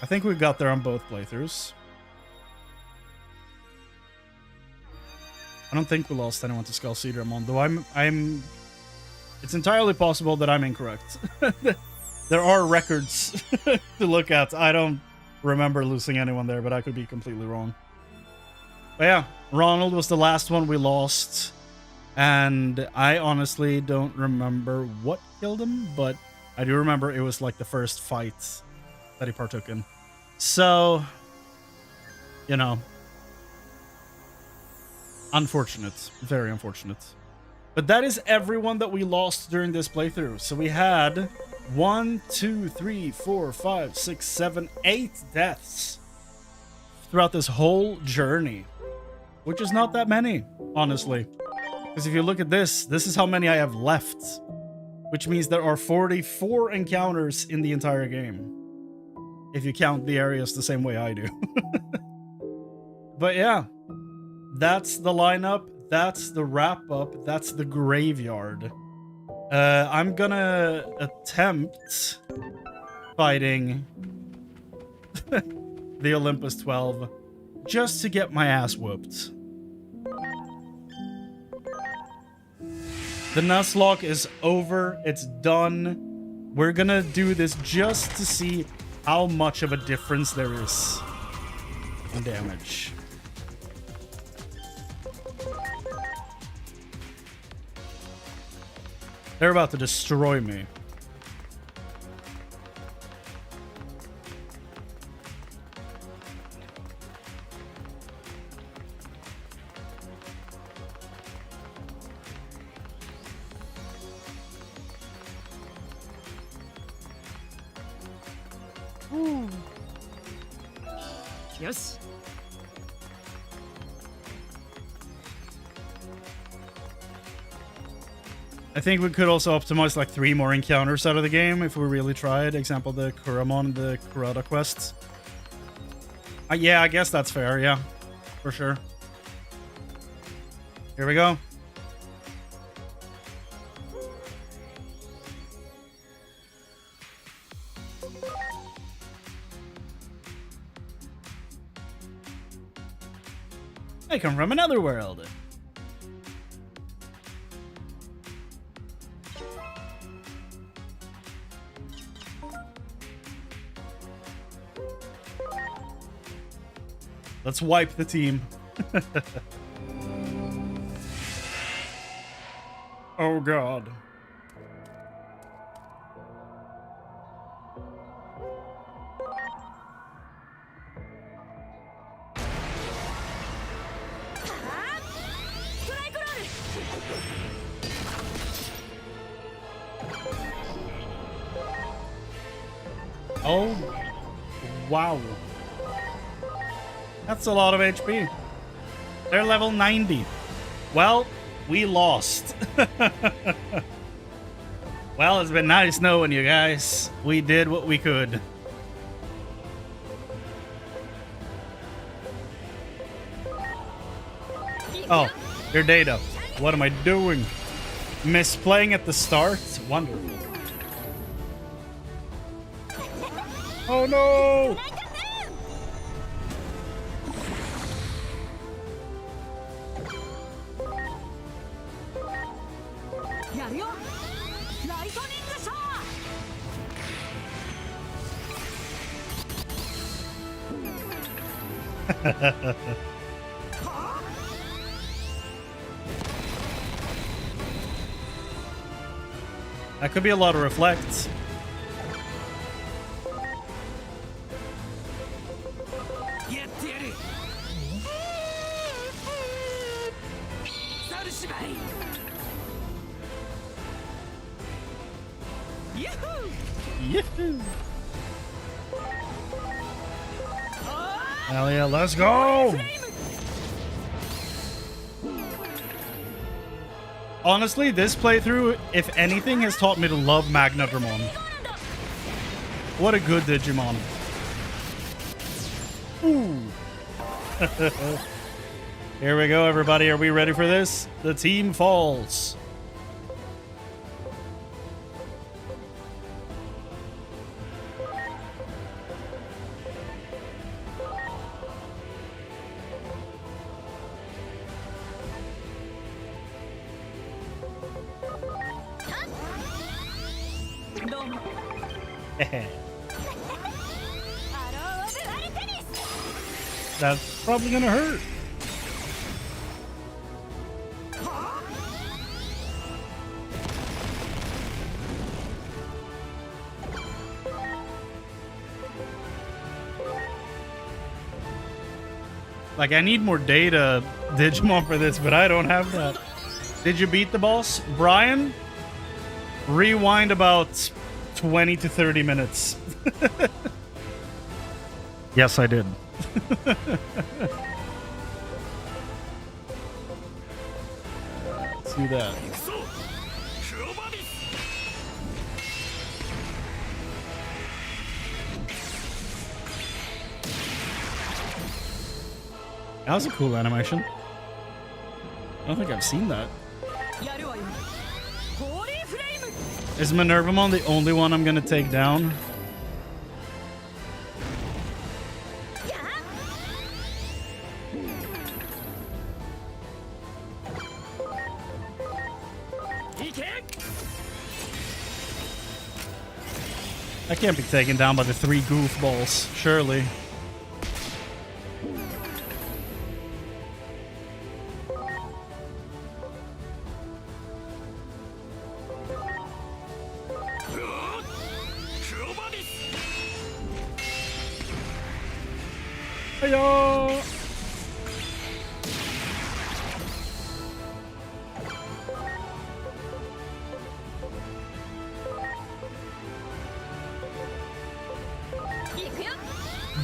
Speaker 1: I think we got there on both playthroughs. I don't think we lost anyone to Skull Cedramon, though I'm it's entirely possible that I'm incorrect. There are records to look at. I don't remember losing anyone there, but I could be completely wrong. But yeah, Ronald was the last one we lost, and I honestly don't remember what killed him, but I do remember it was like the first fight that he partook in. So, you know, unfortunate, very unfortunate. But that is everyone that we lost during this playthrough. So we had 1, 2, 3, 4, 5, 6, 7, 8 deaths throughout this whole journey, which is not that many, honestly. Because if you look at this is how many I have left, which means there are 44 encounters in the entire game, if you count the areas the same way I do. But yeah, that's the lineup. That's the wrap-up. That's the graveyard. I'm gonna attempt fighting the Olympus 12 just to get my ass whooped. The Nuzlocke is over. It's done. We're gonna do this just to see how much of a difference there is in damage. They're about to destroy me.
Speaker 6: Yes.
Speaker 1: I think we could also optimize like 3 more encounters out of the game if we really tried. Example, the Kuramon, the Kurata quests. Yeah, I guess that's fair. Yeah, for sure. Here we go. I come from another world. Let's wipe the team. Oh god. Oh, wow. That's a lot of HP. They're level 90. Well, we lost. Well, it's been nice knowing you guys. We did what we could. Oh, your data. What am I doing? Misplaying at the start? Wonderful. Oh no! That could be a lot of reflects. Yahoo! Hell yeah, let's go! Honestly, this playthrough, if anything, has taught me to love Magnadramon. What a good Digimon. Ooh. Here we go, everybody. Are we ready for this? The team falls. That's probably gonna hurt. Like, I need more data, Digimon, for this, but I don't have that. Did you beat the boss? Brian? Rewind about 20 to 30 minutes. Yes, I did. Let's do that. That was a cool animation. I don't think I've seen that. Is Minervamon the only one I'm gonna take down? I can't be taken down by the 3 goofballs, surely. Hiya!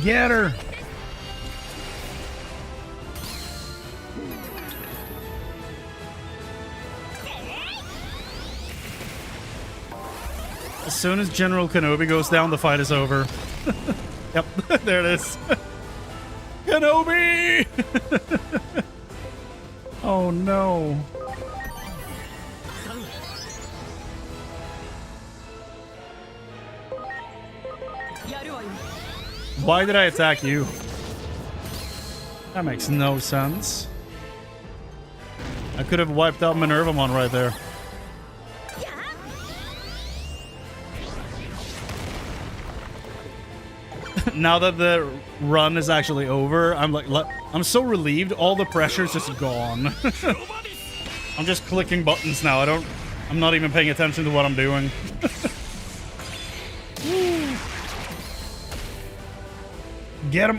Speaker 1: Get her! As soon as General Kenobi goes down, the fight is over. Yep, there it is. Kenobi! Oh no. Why did I attack you? That makes no sense. I could have wiped out Minervamon right there. Now that the run is actually over, I'm like, I'm so relieved. All the pressure's just gone. I'm just clicking buttons now. I'm not even paying attention to what I'm doing. Get him.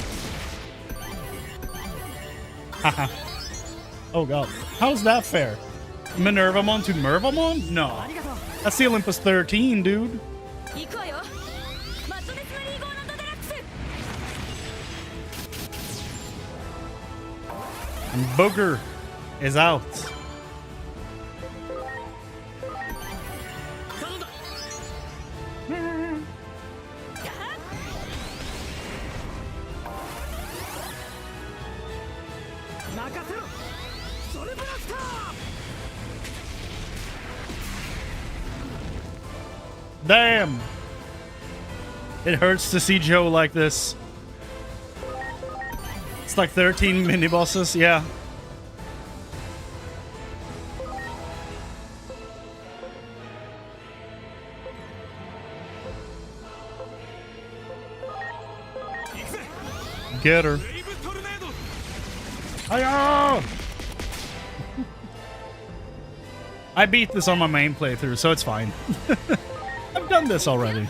Speaker 1: Haha. Oh god. How's that fair? Minervamon to Mervamon? No. That's the Olympus 13, dude. And Booger is out. Damn! It hurts to see Joe like this. It's like 13 mini bosses, yeah. Get her. Hiya! I beat this on my main playthrough, so it's fine. I've done this already.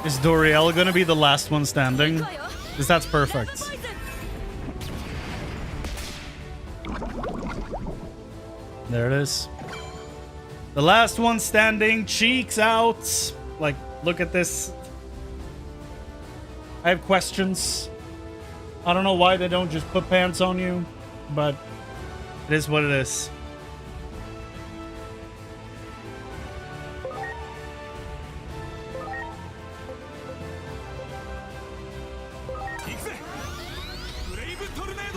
Speaker 1: Is Doriel gonna be the last one standing? Because that's perfect. There it is. The last one standing, cheeks out. Like, look at this. I have questions. I don't know why they don't just put pants on you, but it is what it is.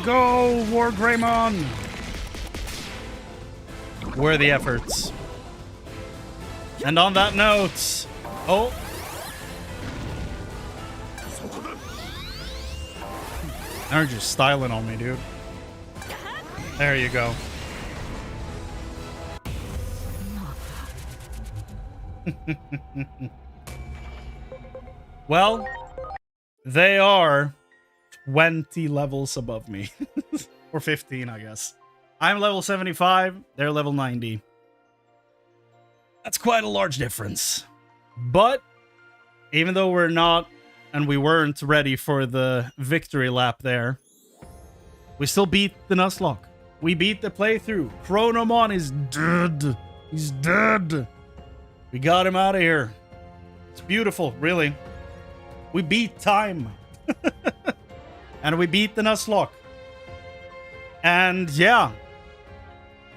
Speaker 1: Go, War Greymon! Worthy efforts. And on that note, oh. They're just styling on me, dude. There you go. Well, they are 20 levels above me. Or 15, I guess. I'm level 75, they're level 90. That's quite a large difference. But even though we're not, and we weren't ready for the victory lap there, we still beat the Nuzlocke. We beat the playthrough. Chronomon is dead. He's dead. We got him out of here. It's beautiful, really. We beat time. And we beat the Nuzlocke. And yeah.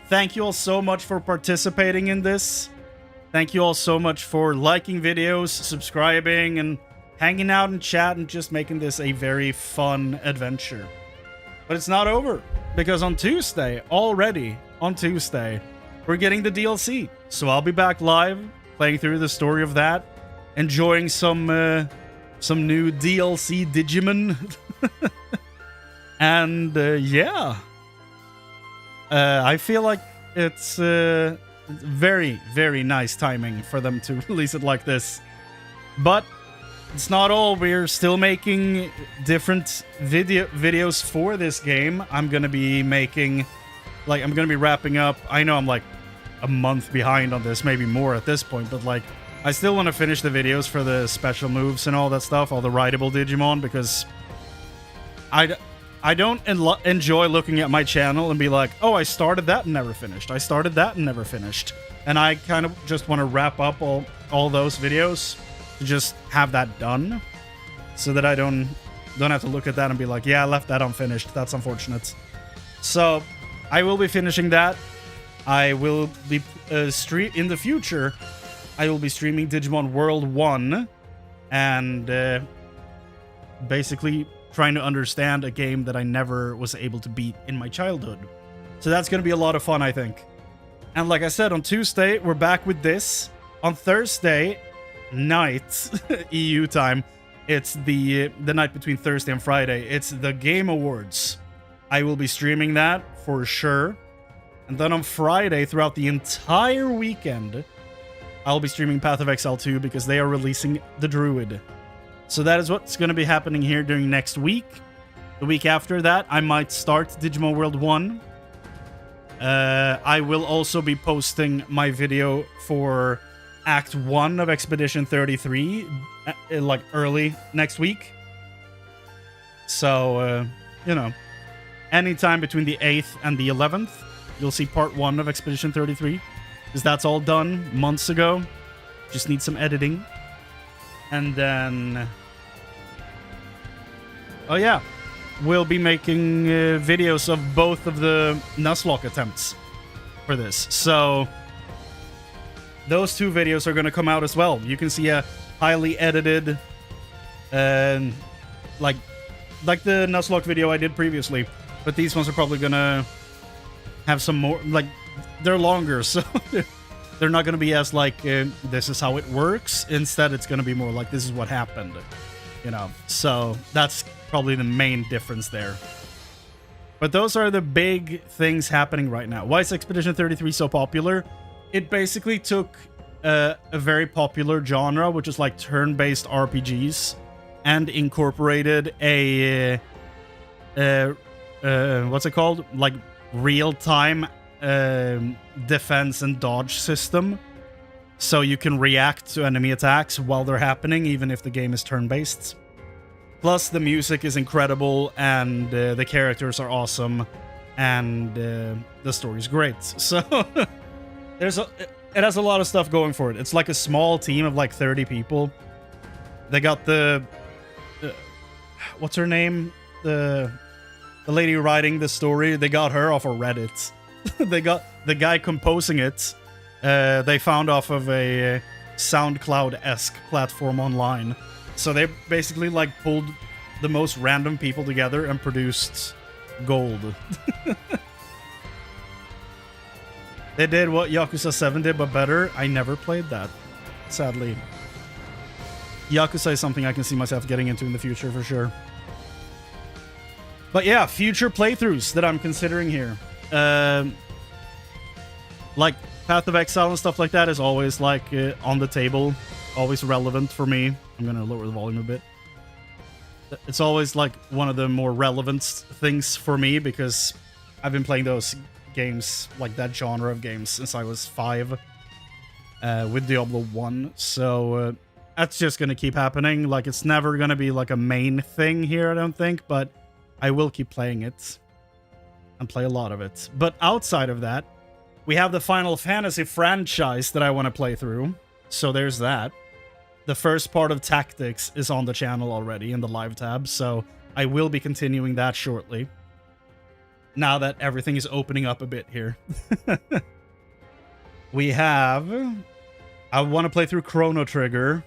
Speaker 1: Thank you all so much for participating in this. Thank you all so much for liking videos, subscribing, and hanging out in chat and just making this a very fun adventure. But it's not over, because on Tuesday, already on Tuesday, we're getting the DLC. So I'll be back live, playing through the story of that, enjoying some new DLC Digimon. And yeah. I feel like it's very, very nice timing for them to release it like this. But it's not all. We're still making different videos for this game. I'm gonna be making, like, I'm gonna be wrapping up. I know I'm like a month behind on this, maybe more at this point, but like, I still want to finish the videos for the special moves and all that stuff, all the rideable Digimon, because I don't enjoy looking at my channel and be like, oh, I started that and never finished. I started that and never finished. And I kind of just want to wrap up all those videos to just have that done, so that I don't have to look at that and be like, yeah, I left that unfinished. That's unfortunate. So I will be finishing that. I will be in the future. I will be streaming Digimon World 1 and basically trying to understand a game that I never was able to beat in my childhood. So that's going to be a lot of fun, I think. And like I said, on Tuesday, we're back with this. On Thursday night, EU time, it's the night between Thursday and Friday. It's the Game Awards. I will be streaming that for sure. And then on Friday, throughout the entire weekend, I'll be streaming Path of Exile 2 because they are releasing the Druid. So that is what's going to be happening here during next week. The week after that, I might start Digimon World 1. I will also be posting my video for Act 1 of Expedition 33, like early next week. So, you know, anytime between the 8th and the 11th, you'll see part 1 of Expedition 33. Because that's all done months ago. Just need some editing. And then... oh yeah, we'll be making videos of both of the Nuzlocke attempts for this. So those two videos are going to come out as well. You can see a highly edited, like the Nuzlocke video I did previously. But these ones are probably going to have some more, like, they're longer, so they're not going to be as like, this is how it works. Instead, it's going to be more like, this is what happened, you know. So that's probably the main difference there. But those are the big things happening right now. Why is Expedition 33 so popular? It basically took a very popular genre, which is like turn-based RPGs, and incorporated a what's it called? Like real-time defense and dodge system. So you can react to enemy attacks while they're happening, even if the game is turn-based. Plus, the music is incredible, and the characters are awesome, and the story's great. So, it has a lot of stuff going for it. It's like a small team of like 30 people. They got the... what's her name? The lady writing the story. They got her off of Reddit. They got the guy composing it. They found off of a SoundCloud-esque platform online. So they basically like pulled the most random people together and produced gold. They did what Yakuza 7 did, but better. I never played that, sadly. Yakuza is something I can see myself getting into in the future for sure. But yeah, future playthroughs that I'm considering here. Like Path of Exile and stuff like that is always like on the table, always relevant for me. I'm gonna lower the volume a bit. It's always like one of the more relevant things for me because I've been playing those games, like that genre of games, since I was 5 with Diablo 1. So that's just gonna keep happening. Like, it's never gonna be like a main thing here, I don't think, but I will keep playing it and play a lot of it. But outside of that, we have the Final Fantasy franchise that I want to play through. So there's that. The first part of Tactics is on the channel already in the live tab, so I will be continuing that shortly. Now that everything is opening up a bit here. We have... I want to play through Chrono Trigger.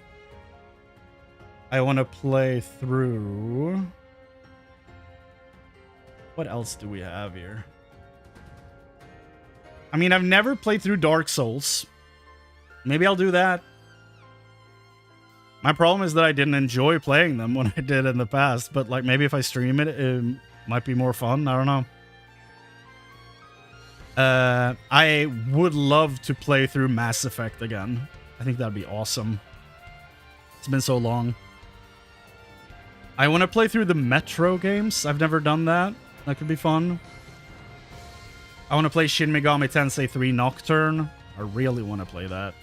Speaker 1: I want to play through... What else do we have here? I mean, I've never played through Dark Souls. Maybe I'll do that. My problem is that I didn't enjoy playing them when I did in the past, but like maybe if I stream it, it might be more fun. I don't know. I would love to play through Mass Effect again. I think that'd be awesome. It's been so long. I want to play through the Metro games. I've never done that. That could be fun. I want to play Shin Megami Tensei 3 Nocturne. I really want to play that.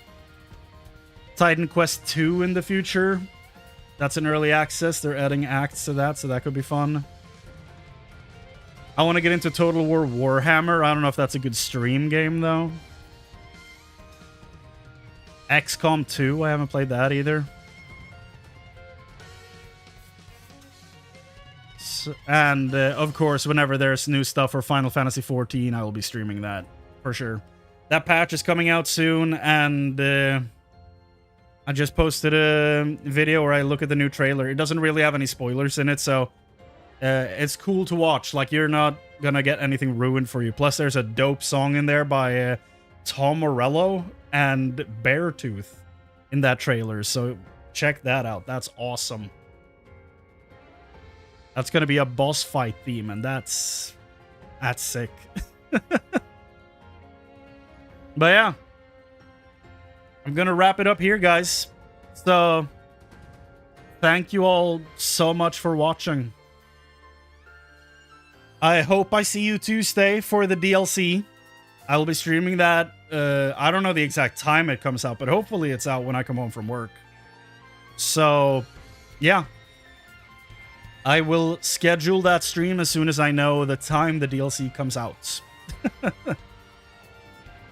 Speaker 1: Titan Quest 2 in the future. That's in early access. They're adding acts to that, so that could be fun. I want to get into Total War Warhammer. I don't know if that's a good stream game, though. XCOM 2. I haven't played that either. So, and, of course, whenever there's new stuff for Final Fantasy 14, I will be streaming that, for sure. That patch is coming out soon, and... I just posted a video where I look at the new trailer. It doesn't really have any spoilers in it, so it's cool to watch. Like, you're not gonna get anything ruined for you. Plus, there's a dope song in there by Tom Morello and Beartooth in that trailer, so check that out. That's awesome. That's gonna be a boss fight theme, and that's sick. But yeah. I'm gonna wrap it up here, guys. So, thank you all so much for watching. I hope I see you Tuesday for the DLC. I will be streaming that. I don't know the exact time it comes out, but hopefully it's out when I come home from work. So, yeah. I will schedule that stream as soon as I know the time the DLC comes out.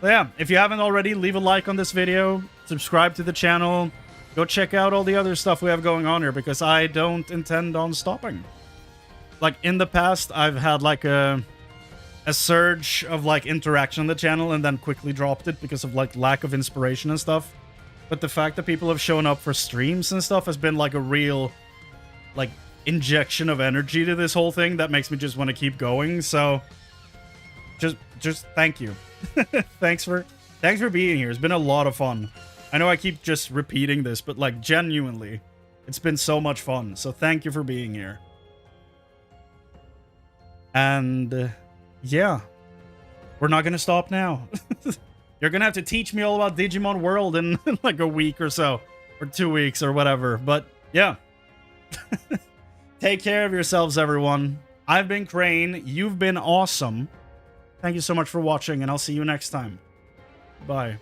Speaker 1: So yeah, if you haven't already, leave a like on this video, subscribe to the channel, go check out all the other stuff we have going on here, because I don't intend on stopping. Like, in the past, I've had like a surge of like interaction on the channel and then quickly dropped it because of like lack of inspiration and stuff. But the fact that people have shown up for streams and stuff has been like a real like injection of energy to this whole thing that makes me just want to keep going. So just thank you. Thanks for being here. It's been a lot of fun. I know I keep just repeating this, but like genuinely, it's been so much fun. So thank you for being here. And yeah, we're not gonna stop now. You're gonna have to teach me all about Digimon World in like a week or so, or 2 weeks or whatever. But yeah, take care of yourselves, everyone. I've been Chrane. You've been awesome. Thank you so much for watching, and I'll see you next time. Bye.